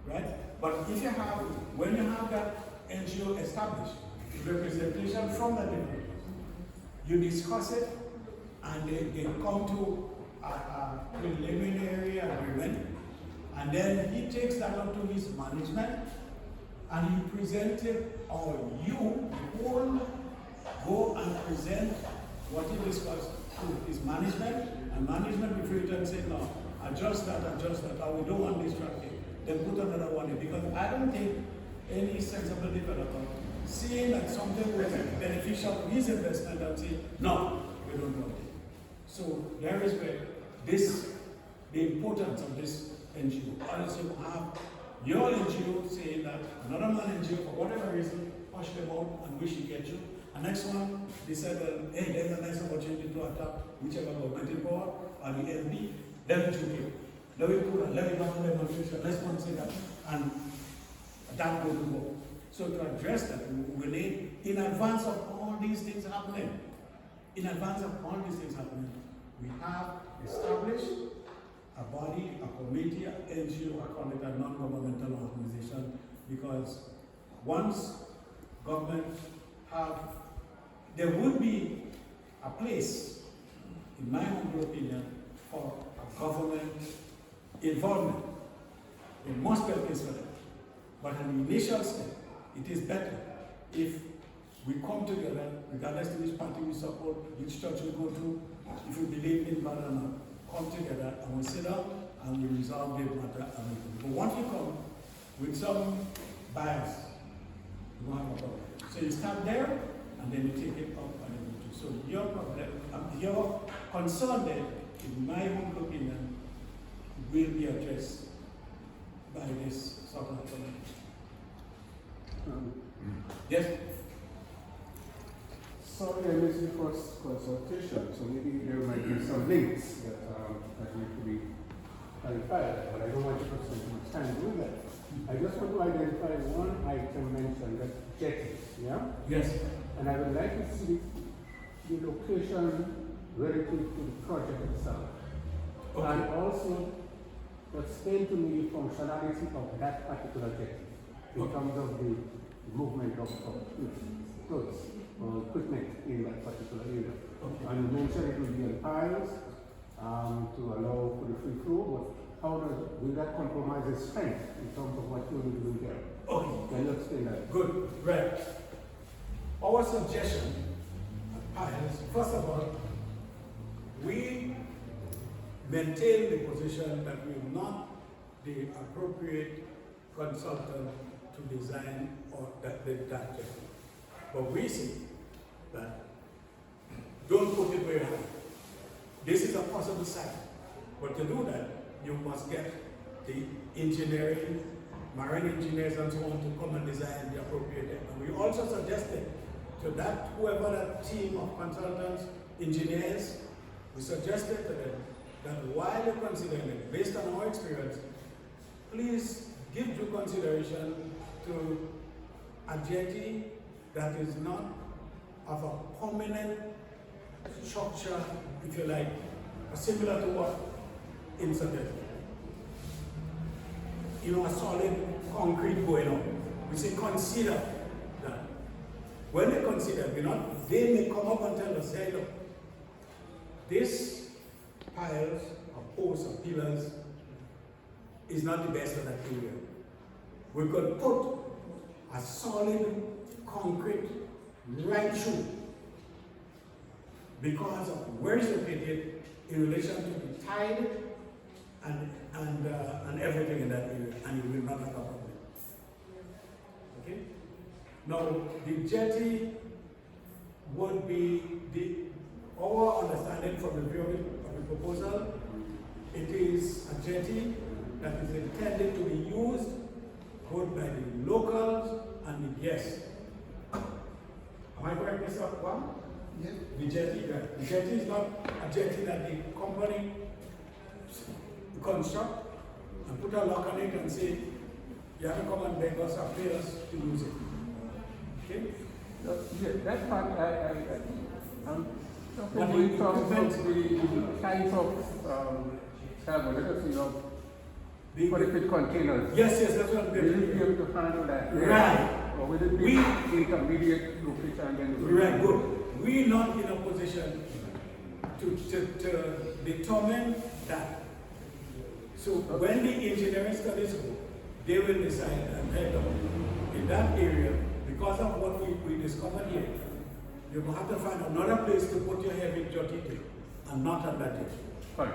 right? But if you have, when you have that NGO established, representation from the developer, you discuss it, and they come to a preliminary agreement, and then he takes that up to his management, and he presents it, or you all go and present what he discussed to his management, and management will return and say, no, adjust that, or we don't want this track here. Then put another one in, because I don't think any sensible developer seeing that something was beneficial to his investment and say, no, we don't want it. So there is where the importance of this NGO. Unless you have your NGO saying that another man NGO, for whatever reason, push them out and wish he get you. And next one, they said, hey, there's a nice opportunity to attack whichever government board or the LB, then to give. Let me put a levy down on demonstration, let's not say that, and that will go. So to address that, we need, in advance of all these things happening, we have established a body, a committee, an NGO, I call it a non-governmental organization, because once government there would be a place, in my humble opinion, for a government involvement. There must be a place for that. But in the initial step, it is better if we come together, regardless of which party we support, which church we go to, if we believe in God or not, come together and we sit down and we resolve the matter. But once you come with some bias, you won't have a problem. So you start there and then you take it up and you do. So your problem, your concern then, in my humble opinion, will be addressed by this sort of committee. Yes? Sorry, I missed the first consultation, so maybe there might be some links that need to be clarified, but I don't want to spend too much time doing that. I just want to identify one item mentioned, that jetty, yeah? Yes. And I would like to see the location relative to the project itself. Okay. And also explain to me the functionality of that particular jetty in terms of the movement of goods. or equipment in that particular area. Okay. And you mentioned it will be on piles to allow for the free flow, but how will that compromise the strength in terms of what you will do there? Okay. Can you explain that? Good, right. Our suggestion, piles, first of all, we maintain the position that we are not the appropriate consultant to design or that jetty. But we see that don't put it where you have. This is a possible site. But to do that, you must get the engineering, marine engineers and so on to come and design the appropriate deck. And we also suggested to that, whoever that team of consultants, engineers, we suggested to them that while you're considering it, based on our experience, please give due consideration to a jetty that is not of a permanent structure, if you like, similar to what in Sauteurs. You know, a solid concrete going on. We say consider that. When they consider, they may come up and tell us, hey, look, this piles or posts or pillars is not the best of that area. We could put a solid concrete right through because of where it's located in relation to the tide and everything in that area, and you will not have a problem. Okay? Now, the jetty would be our understanding from the view of the proposal. It is a jetty that is intended to be used both by the locals and the guests. Am I correct, Mr. Wang? Yes. The jetty, right. The jetty is not a jetty that the company construct and put a lock on it and say, you have to come and beg us or pay us to use it. Okay? Yeah, that part, I'm What talking you in terms prevent- of the type of carbonated, you know, The- liquid containers. Yes, that's what Will you be able to handle that? Right. Or will it be intermediate location and then? Right, good. We're not in a position to determine that. So when the engineering studies go, they will decide that, hey, look, in that area, because of what we discovered here, you will have to find another place to put your heavy duty and not on that jetty. Fine.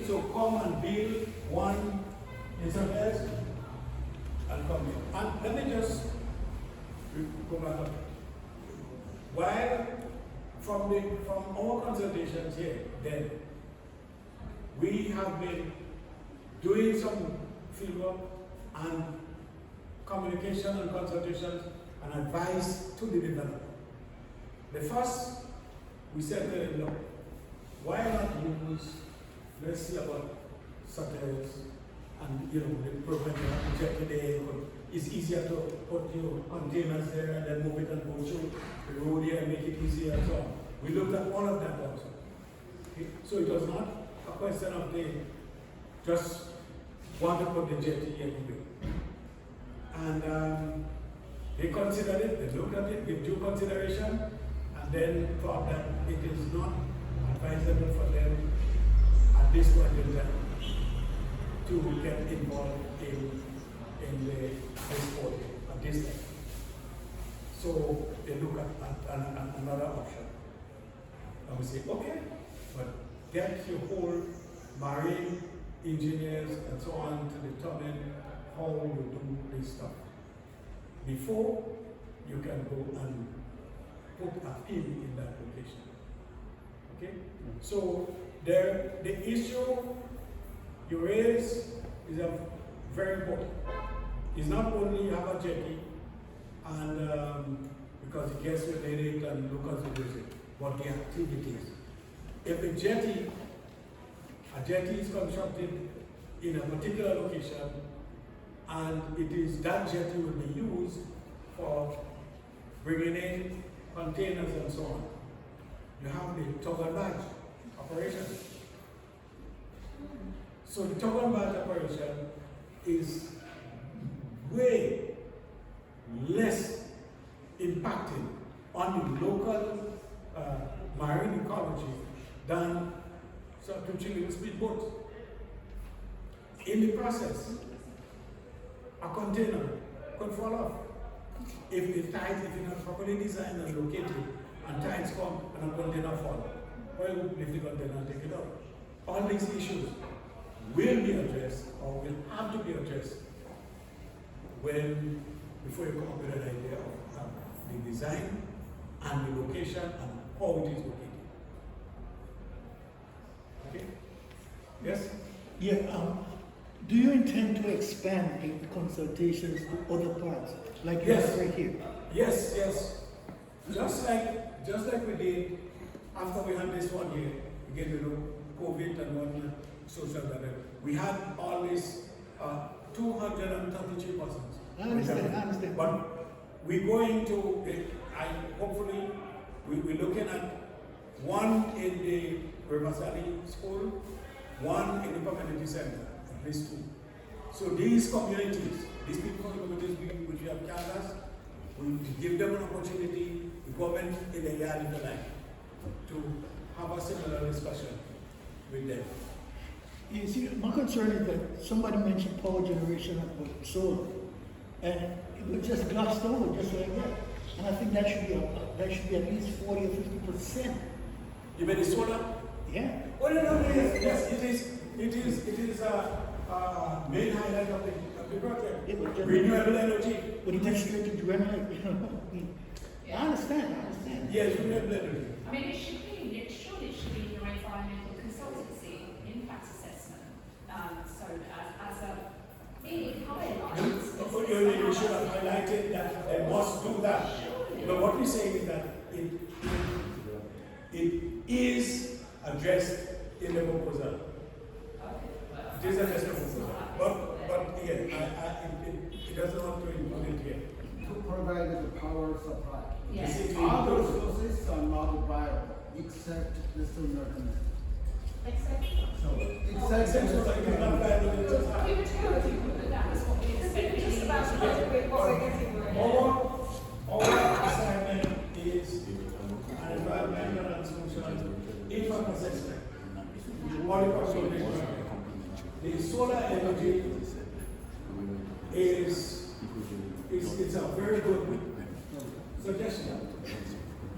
So come and build one in some else and come here. And let me just go back up. While from our consultations here, then we have been doing some fieldwork and communication and consultations and advice to the developer. The first, we said to them, look, why not use, let's see about Sauteurs and the program projected there. It's easier to put containers there and then move it and go through the road here and make it easier and so on. We looked at all of that also. Okay? So it was not a question of they just want to put the jetty everywhere. And they considered it, they looked at it with due consideration, and then thought that it is not advisable for them at this point in time to get involved in the sport at this time. So they look at another option. And we say, okay, but get your whole marine engineers and so on to determine how you do this stuff before you can go and put a pin in that location. Okay? So the issue you raise is very important. It's not only you have a jetty and because the guests will need it and locals will use it, but the activities. If a jetty is constructed in a particular location and that jetty will be used for bringing in containers and so on, you have the tug and barge operation. So the tug and barge operation is way less impacting on on the local marine ecology than to chilling speedboats. In the process, a container could fall off if it's not properly designed and located, and tides come and a container fall. Well, if the container take it out. All these issues will be addressed or will have to be addressed before you come up with an idea of the design and the location and how it is located. Okay? Yes? Yeah, do you intend to expand the consultations to other parts, like you have right here? Yes, yes. Just like we did after we had this one here, again, COVID and one social gathering, we had always 233 persons. I understand. But we're going to, hopefully, we're looking at one in the Riverside School, one in the community center, at least 2. So these communities, these people from the communities which we have canvassed, we give them an opportunity, the government in the yard in the line, to have a similar discussion with them. You see, my concern is that somebody mentioned power generation of solar, and it was just glossed over just like that. And I think that should be at least 40 or 50%. You mean the solar? Yeah. Oh no, yes, it is a main highlight of the project. Yeah, but renewable energy. But it went straight to Grenada, I understand. Yes, renewable energy. I mean, it should be your environmental consultancy impact assessment. So as a big highlight. You should have highlighted that they must do that. But what we say is that it is addressed in the proposal. It is addressed in the proposal. But again, it doesn't want to include it here. To provide the power supply. Yes. Other sources are not viable except the solar energy. Except Except for like not viable in the time. We were told that that was what we expected. just about to graduate what we're getting right now. Our assignment is an environmental and social impact assessment. What it calls the solar energy it's a very good suggestion,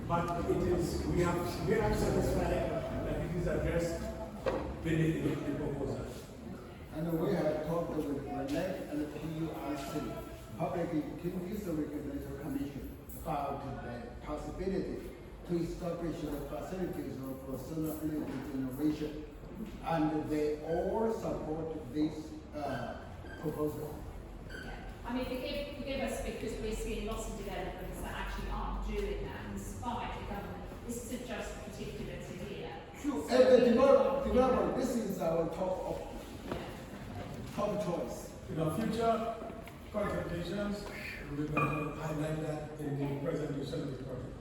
but we have satisfied that it is addressed within the proposal. And we have talked with Renee and the PURC, Public Utilities Regulatory Commission, about the possibility to establish the facilities for solar energy generation. And they all support this proposal. I mean, forgive us because we're seeing lots of developments that actually aren't doing that in spite of government. This isn't just particular to here. True. So As a developer, this is our top choice. In our future consultations, we're going to highlight that in the presentation of the project.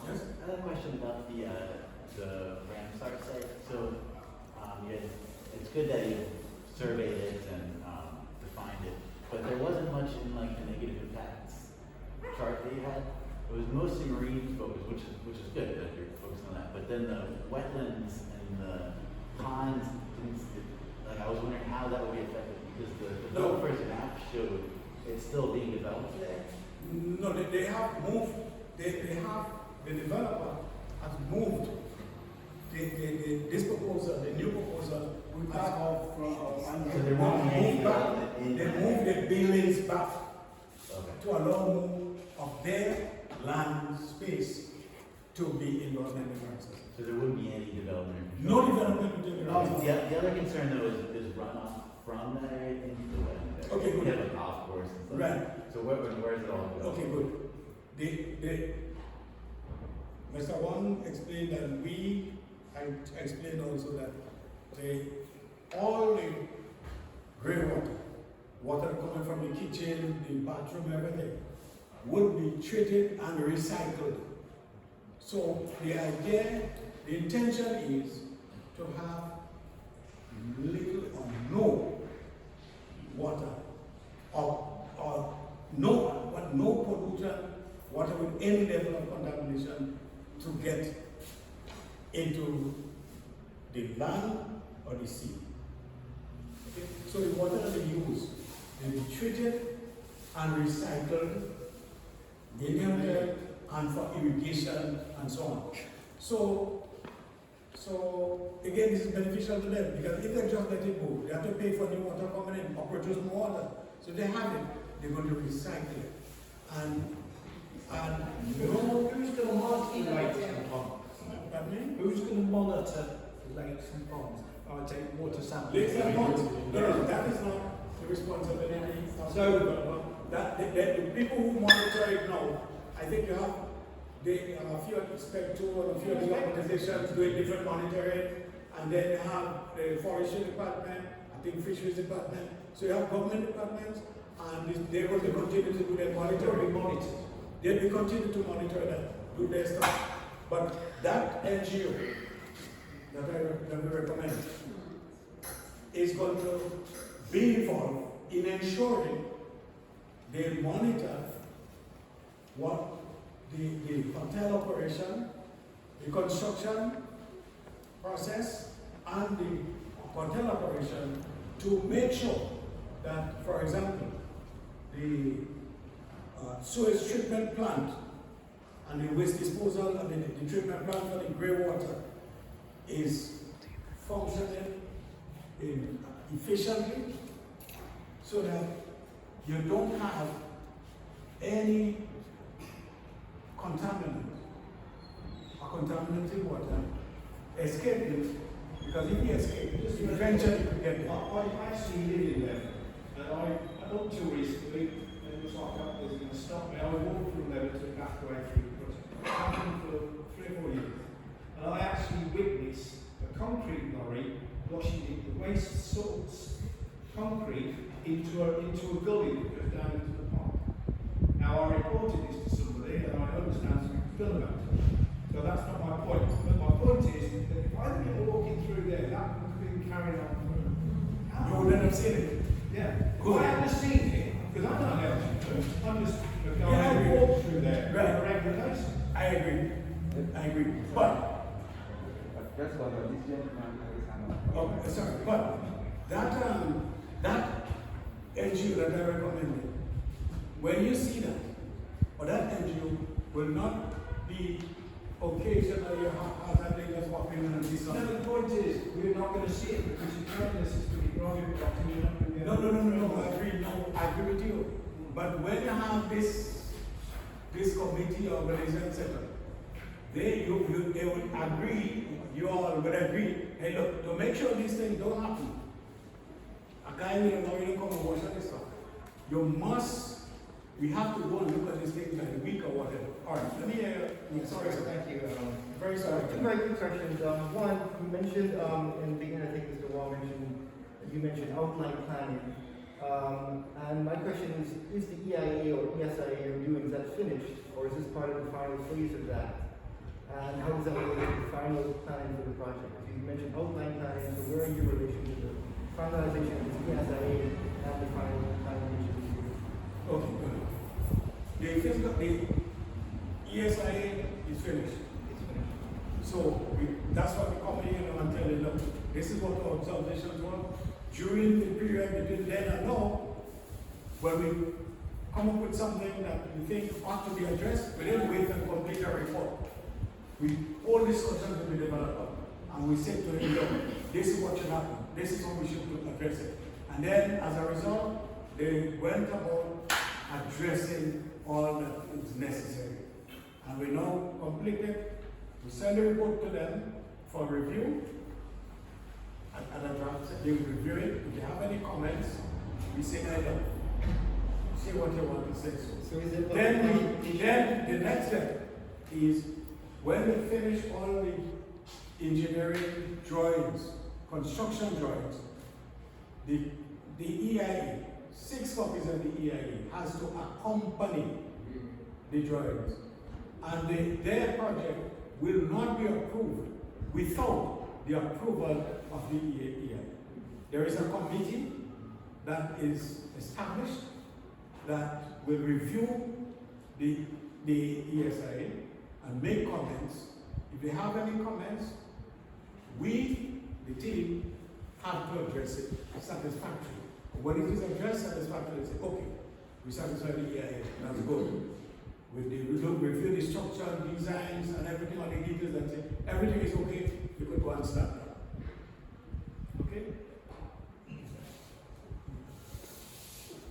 Yes? I have a question about the Ramsar site. So it's good that you surveyed it and defined it, but there wasn't much in like the negative impacts chart that you had. It was mostly marine focused, which is good that you're focused on that. But then the wetlands and the ponds, like I was wondering how that would be affected because the developers map showed it's still being developed there. No, they have moved. The developer has moved this proposal, the new proposal, We back off from So there won't be any development in they moved the buildings back to Okay. allow more of their land space to be in government environments. So there wouldn't be any development. No development will take No. The other concern though is runoff from that area into the wetland. Okay, good. You have a golf course and stuff. Right. So where's it all going? Okay, good. Mr. Wang explained that I explained also that all the grey water coming from the kitchen, the bathroom, everything, would be treated and recycled. So the intention is to have little or no water or no pollution water with any level of contamination to get into the land or the sea. Okay? So the water that they use will be treated and recycled in area and for irrigation and so on. So again, this is beneficial to them because if they just let it go, they have to pay for new water coming in or produce more water. So they have it, they're going to recycle it. And who's going to monitor the lakes and ponds? Pardon me? Who's going to monitor the lakes and ponds? I take water samples. Lakes and ponds? No, that is not the responsibility of the people who monitor it now. I think you have a few inspectors and a few other organizations doing different monitoring, and then you have the forestry department, I think fisheries department. So you have government departments, and they're going to continue to do their monitoring. They'll be continue to monitor that, do their stuff. But that NGO that we recommend is going to be involved in ensuring they monitor what the hotel operation, the construction process, and the hotel operation to make sure that, for example, the sewage treatment plant and the waste disposal and the treatment plant for the grey water is functioning efficiently so that you don't have any contaminant or contaminated water escaping, because if you escape, eventually you get there. I actually live in there, and I up until recently, it was like that was going to stop me. I walked from there to halfway through the project. I've happened for 3 or 4 years, and I actually witnessed a concrete lorry washing the waste salts concrete into a gully that goes down into the pond. Now I reported this to somebody, and I understand something to feel about it. So that's not my point. But my point is that if I were walking through there, that would have been carried on. You wouldn't have seen it. Yeah. Good. I haven't seen it, because I'm not an LG. I'm just a guy Yeah, who walks through there right. on a regular basis. I agree. But sorry, but that NGO that I recommended, when you see that, or that NGO will not be occasionally haphazardly just walking in and see something. No, the point is, we're not going to see it because you're telling us it's going to be growing and you're not going to be able No, I agree with you. But when you have this committee, organization, etc., they will agree, you all will agree, hey look, to make sure these things don't happen, a guy will not really come and watch this stuff. We have to go and look at these things like a week or whatever. All right, let me, sorry, sir. Thank you. Very sorry. Two very quick questions. One, you mentioned in the beginning, I think Mr. Wang mentioned outline planning. And my question is the EIA or ESIA you're doing, is that finished? Or is this part of the final phase of that? And how does that relate to the final planning for the project? So you mentioned outline planning, so where are you in relation to the finalization of the ESIA and the final planning? Okay, good. The ESIA is finished. So that's what we come here and tell you, look, this is what our observations were. During the period between then and now, when we come up with something that we think ought to be addressed, we didn't wait and complete a report. All discussions will be developed, and we say to him, look, this is what should happen, this is how we should address it. And then, as a result, they went about addressing all that is necessary. And we now completed, we send a report to them for review, at a draft, they will review it. If you have any comments, we say, hey, look, see what you want to say. So is it then the next step is when we finish all the engineering drawings, construction drawings, the EIA, 6 copies of the EIA has to accompany the drawings. And their project will not be approved without the approval of the EIA. There is a committee that is established that will review the the ESIA and make comments. If they have any comments, we, the team, have to address it satisfactorily. When it is addressed satisfactorily, say, okay, we satisfy the EIA, that's good. We review the structure, designs, and everything on the details and say, everything is okay, you could go and start now. Okay?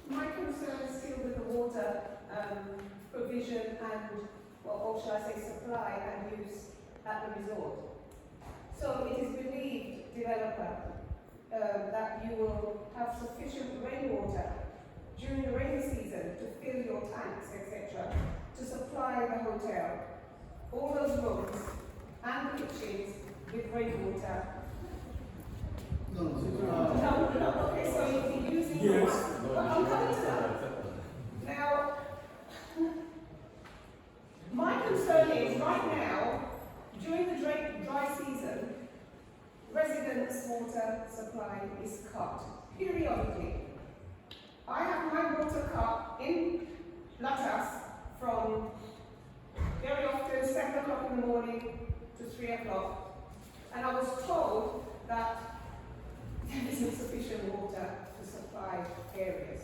My concern is still with the water provision and, or shall I say, supply and use at the resort. So it is believed, developer, that you will have sufficient rainwater during the rainy season to fill your tanks, etc., to supply the hotel, all those rooms and the kitchens with rainwater. No, Okay, so you'll be using the Yes. water. But I'm coming to that. Now, my concern is right now, during the dry season, residents' water supply is cut periodically. I have my water cut in Latas from very often 7 o'clock in the morning to 3 o'clock, and I was told that there isn't sufficient water to supply areas,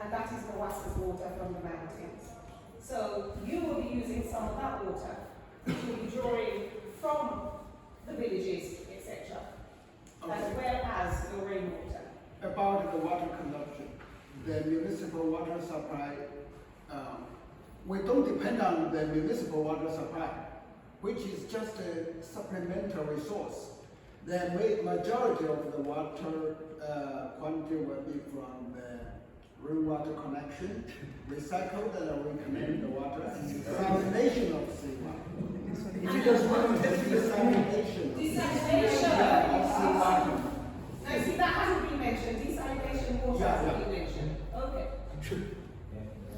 and that is the Wassa's water from the mountains. So you will be using some of that water, which will be drawing from the villages, etc., as well as your rainwater. about the water consumption, the municipal water supply, we don't depend on the municipal water supply, which is just a supplementary source. The majority of the water quantity will be from the rainwater connection, recycled and reconnect the water, and desalination of seawater. If you just want to desalination. Desalination of seawater. Now, see, that hasn't been mentioned. Desalination water hasn't been mentioned. Okay.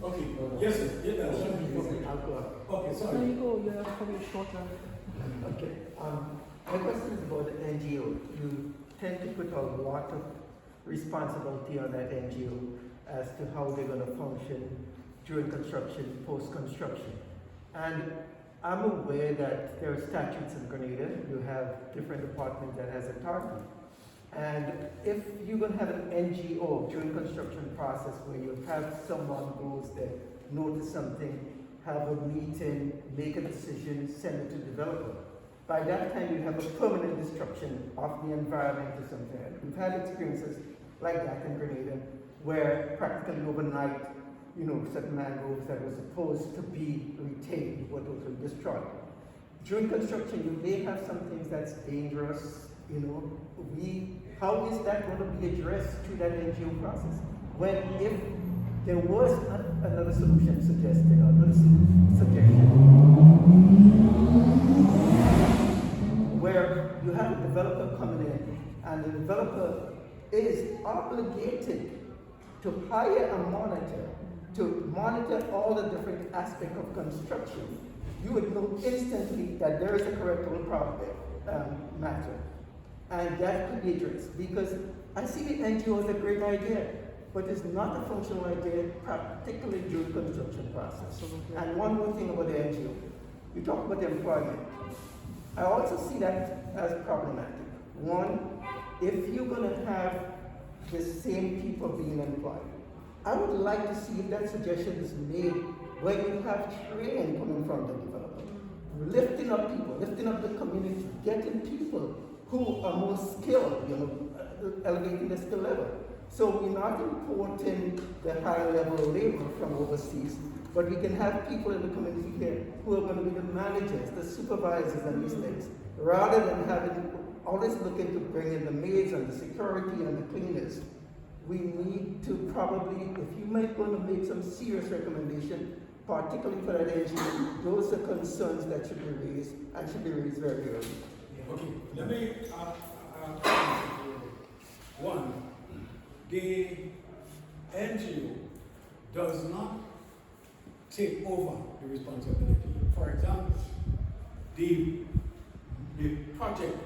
Okay, yes, sir. Yeah, that's okay, sorry. There you go, you're probably shorter. Okay. My question is about the NGO. You tend to put a lot of responsibility on that NGO as to how they're going to function during construction, post-construction. And I'm aware that there are statutes in Grenada. You have different departments that has authority. And if you're going to have an NGO during construction process where you have someone goes there, notice something, have a meeting, make a decision, send it to developer, by that time you have a permanent destruction of the environment or something. We've had experiences like that in Grenada where practically overnight, certain mangroves that were supposed to be retained were totally destroyed. During construction, you may have some things that's dangerous, how is that going to be addressed through that NGO process? When if there was another solution suggested, or another suggestion, where you have a developer coming in, and the developer is obligated to hire a monitor to monitor all the different aspects of construction, you would know instantly that there is a correctable matter. And that could be addressed, because I see the NGO as a great idea, but it's not a functional idea, particularly during the construction process. And one more thing about the NGO, you talk about the employment. I also see that as problematic. One, if you're going to have the same people being employed, I would like to see if that suggestion is made where you have training coming from the developer, lifting up people, lifting up the community, getting people who are more skilled, elevating the skill level. So we're not importing the high level labor from overseas, but we can have people in the community here who are going to be the managers, the supervisors and these things, rather than having always looking to bring in the maids and the security and the cleaners. We need to probably, if you might want to make some serious recommendation, particularly for that NGO, those are concerns that should be raised and should be raised very early. Okay, let me one, the NGO does not take over the responsibility. For example, the project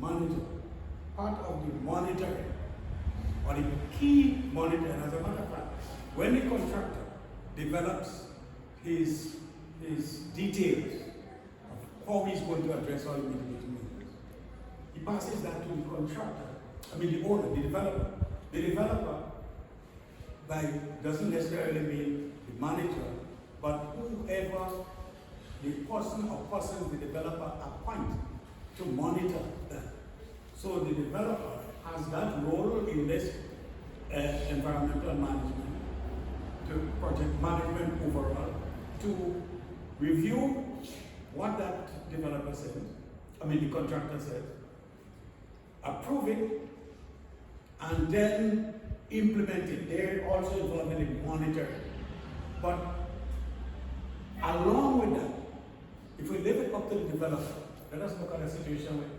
manager, part of the monitoring, or the key monitoring, as a matter of fact, when the contractor develops his details of how he's going to address all the mitigating measures. He passes that to the contractor, the owner, the developer. The developer doesn't necessarily mean the manager, but whoever the person or persons the developer appoint to monitor that. So the developer has that role in this environmental management, to project management overall, to review what that developer says, the contractor says, approve it, and then implement it. They're also involved in the monitoring. But along with that, if we leave it up to the developer, let us look at a situation where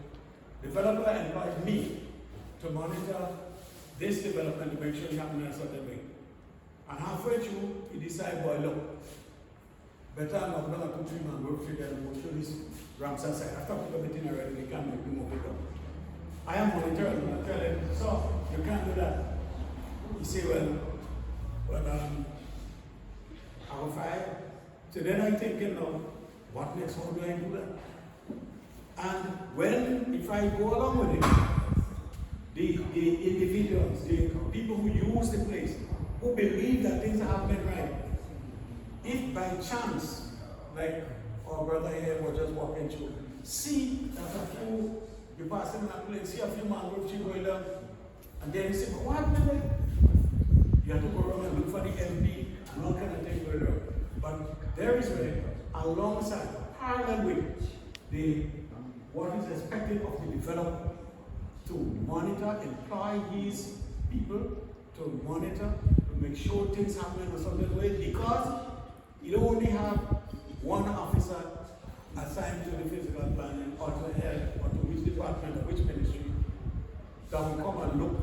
the developer employs me to monitor this development to make sure it happens in a certain way. And halfway through, he decides, boy, look, better I'm not going to put 3 mangrove trees and go through this Ramsar side. After put everything already, we can't make move it up. I am monitoring and I tell him, so you can't do that. He say, well, I'll fire. So then I think, what next? How do I do that? And if I go along with it, the individuals, the people who use the place, who believe that things are happening right, if by chance, like our brother here was just walking through, see that a few, you pass in that place, see a few mangrove trees going down, and then you say, but what happened there? You have to go around and look for the MP and all kind of things going on. But there is way, alongside, parallel with what is expected of the developer to monitor, employ his people to monitor, to make sure things happen in a certain way, because you don't only have one officer assigned to the physical planning or to health or to which department or which ministry that will come and look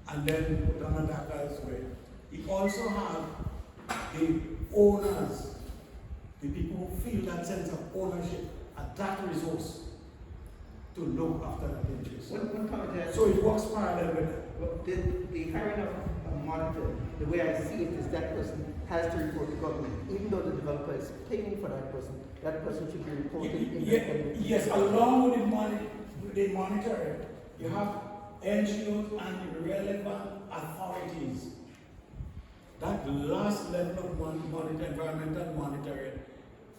and then put on that elsewhere. You also have the owners, the people who feel that sense of ownership at that resource to look after that interest. One comment so it works parallel with that. Well, the hiring of a monitor, the way I see it is that person has to report to government. Even though the developer is paying for that person should be reporting independently. Yes, along with the monitoring, you have NGOs and relevant authorities. That last level of monitor, environmental monitoring,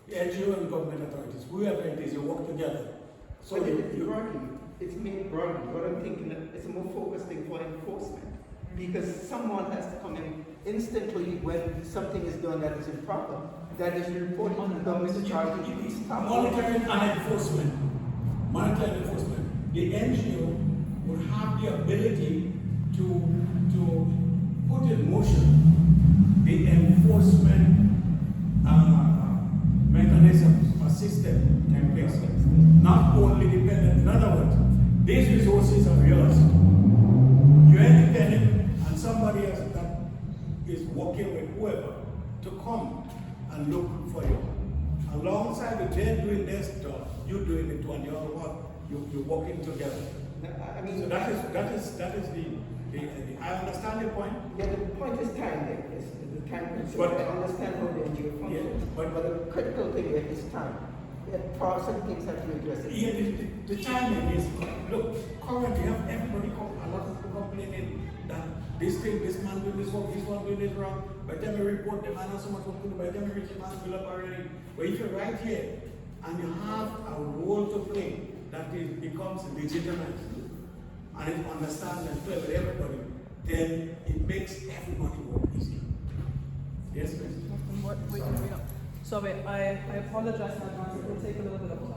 the NGO and government authorities, whoever it is, you work together. So it's made broadly. What I'm thinking that it's a more focused thing for enforcement. Because someone has to come in instantly when something is done that is improper, that is reported to the government charge to stop. Monitoring and enforcement. Monitoring and enforcement. The NGO would have the ability to put in motion the enforcement mechanisms or system in place. Not only dependent, in other words, these resources are yours. You're independent, and somebody else that is working with whoever to come and look for you. Alongside with them doing their stuff, you doing it too, and the other one, you're working together. So that is the I understand your point. Yeah, the point is time there. The time consumed. I understand how the NGO functions. Yeah, but the critical thing here is time. Some things have to be addressed. Yeah, the timing is, look, currently you have everybody, a lot of people complaining that this man doing this work, this one doing this wrong. By the time we report, the man has so much work to do, by the time we reach the man fill up already. But if you're right here, and you have a role to play that becomes legitimate, and it understands and play with everybody, then it makes everybody work easier. Yes, please. Wait. Sorry, I apologize in advance. It will take a little bit of time.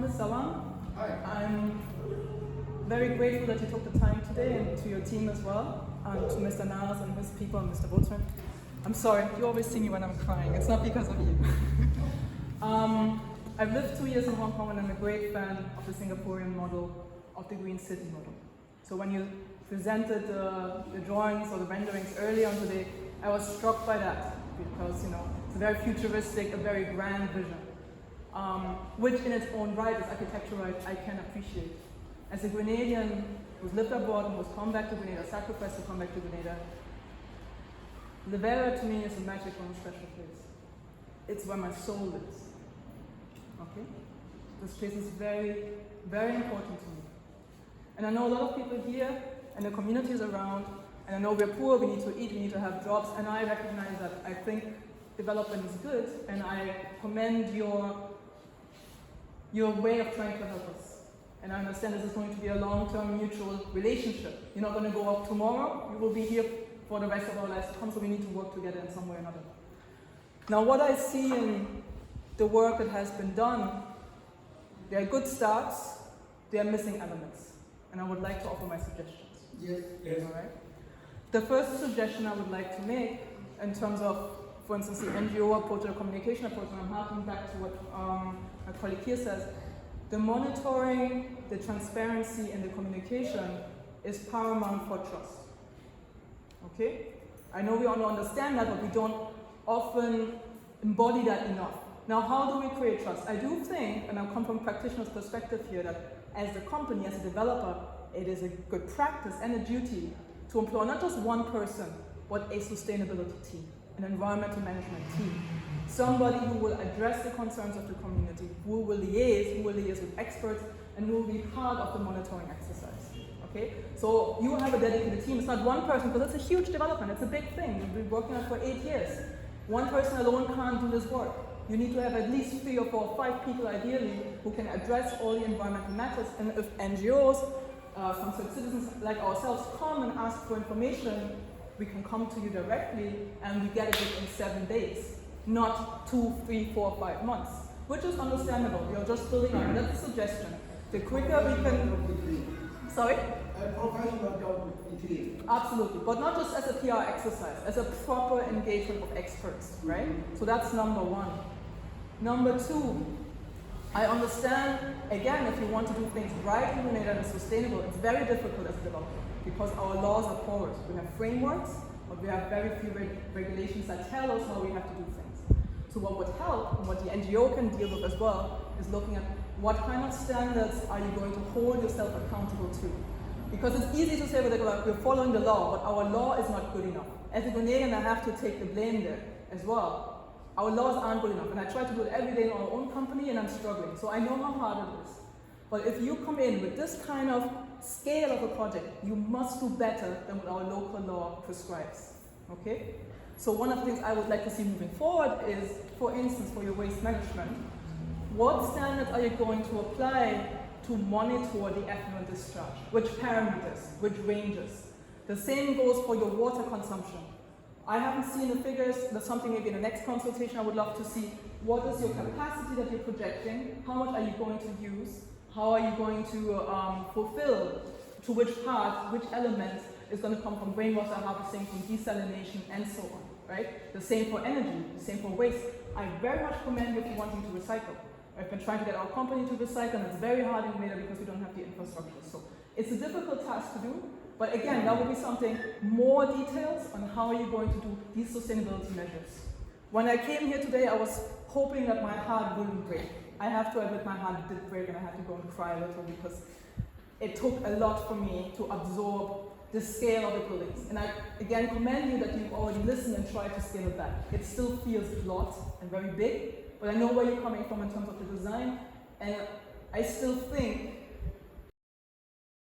Mr. Wang. Hi. I'm very grateful that you took the time today, and to your team as well, and to Mr. Niles and his people and Mr. Boatman. I'm sorry, you always see me when I'm crying. It's not because of you. I've lived 2 years in Hong Kong, and I'm a great fan of the Singaporean model, of the Green City model. So when you presented the drawings or the renderings earlier on today, I was struck by that, because it's a very futuristic, a very grand vision, which in its own right, as architecture right, I can appreciate. As a Grenadian who's lived abroad and who's come back to Grenada, sacrificed to come back to Grenada, Levera to me is a magical and special place. It's where my soul is. Okay? This place is very, very important to me. And I know a lot of people here and the communities around, and I know we're poor, we need to eat, we need to have jobs, and I recognize that. I think development is good, and I commend your way of trying to help us. And I understand this is going to be a long-term mutual relationship. You're not going to go up tomorrow, you will be here for the rest of our lives to come, so we need to work together in some way or another. Now what I see in the work that has been done, there are good starts, there are missing elements. And I would like to offer my suggestions. Yes. All right. The first suggestion I would like to make in terms of, for instance, the NGO approach or the communication approach, and I'm harking back to what my colleague here says, the monitoring, the transparency, and the communication is paramount for trust. Okay? I know we all understand that, but we don't often embody that enough. Now, how do we create trust? I do think, and I come from a practitioner's perspective here, that as a company, as a developer, it is a good practice and a duty to employ not just one person, but a sustainability team, an environmental management team. Somebody who will address the concerns of the community, who will liaise with experts, and who will be part of the monitoring exercise. Okay? So you have a dedicated team. It's not one person, because it's a huge development. It's a big thing. We've been working on it for 8 years. One person alone can't do this work. You need to have at least 3 or 4 or 5 people, ideally, who can address all the environmental matters. And if NGOs, some citizens like ourselves, come and ask for information, we can come to you directly, and we get it within 7 days, not 2, 3, 4, 5 months, which is understandable. You're just building up. That's a suggestion. The quicker we can. Sorry? A professional job with team. Absolutely, but not just as a PR exercise, as a proper engagement of experts, right? So that's number one. Number two, I understand, again, if you want to do things right in Grenada and sustainable, it's very difficult as a developer because our laws are porous. We have frameworks, but we have very few regulations that tell us how we have to do things. So what would help, and what the NGO can deal with as well, is looking at what kind of standards are you going to hold yourself accountable to. Because it's easy to say we're following the law, but our law is not good enough. As a Grenadian, I have to take the blame there as well. Our laws aren't good enough, and I try to do it every day in our own company, and I'm struggling. So I know how hard it is. But if you come in with this kind of scale of a project, you must do better than what our local law prescribes. Okay? So one of the things I would like to see moving forward is, for instance, for your waste management, what standards are you going to apply to monitor the effluent discharge? Which parameters? Which ranges? The same goes for your water consumption. I haven't seen the figures. That's something maybe in the next consultation I would love to see. What is your capacity that you're projecting? How much are you going to use? How are you going to fulfill? To which part, which element is going to come from rainwater harvesting, from desalination, and so on, right? The same for energy, the same for waste. I very much commend you for wanting to recycle. I've been trying to get our company to recycle, and it's very hard in Grenada because we don't have the infrastructure. So it's a difficult task to do, but again, that will be something, more details on how you're going to do these sustainability measures. When I came here today, I was hoping that my heart wouldn't break. I have to admit my heart did break, and I had to go and cry a little because it took a lot for me to absorb the scale of the buildings. And I, again, commend you that you've already listened and tried to scale it back. It still feels a lot and very big, but I know where you're coming from in terms of the design, and I still think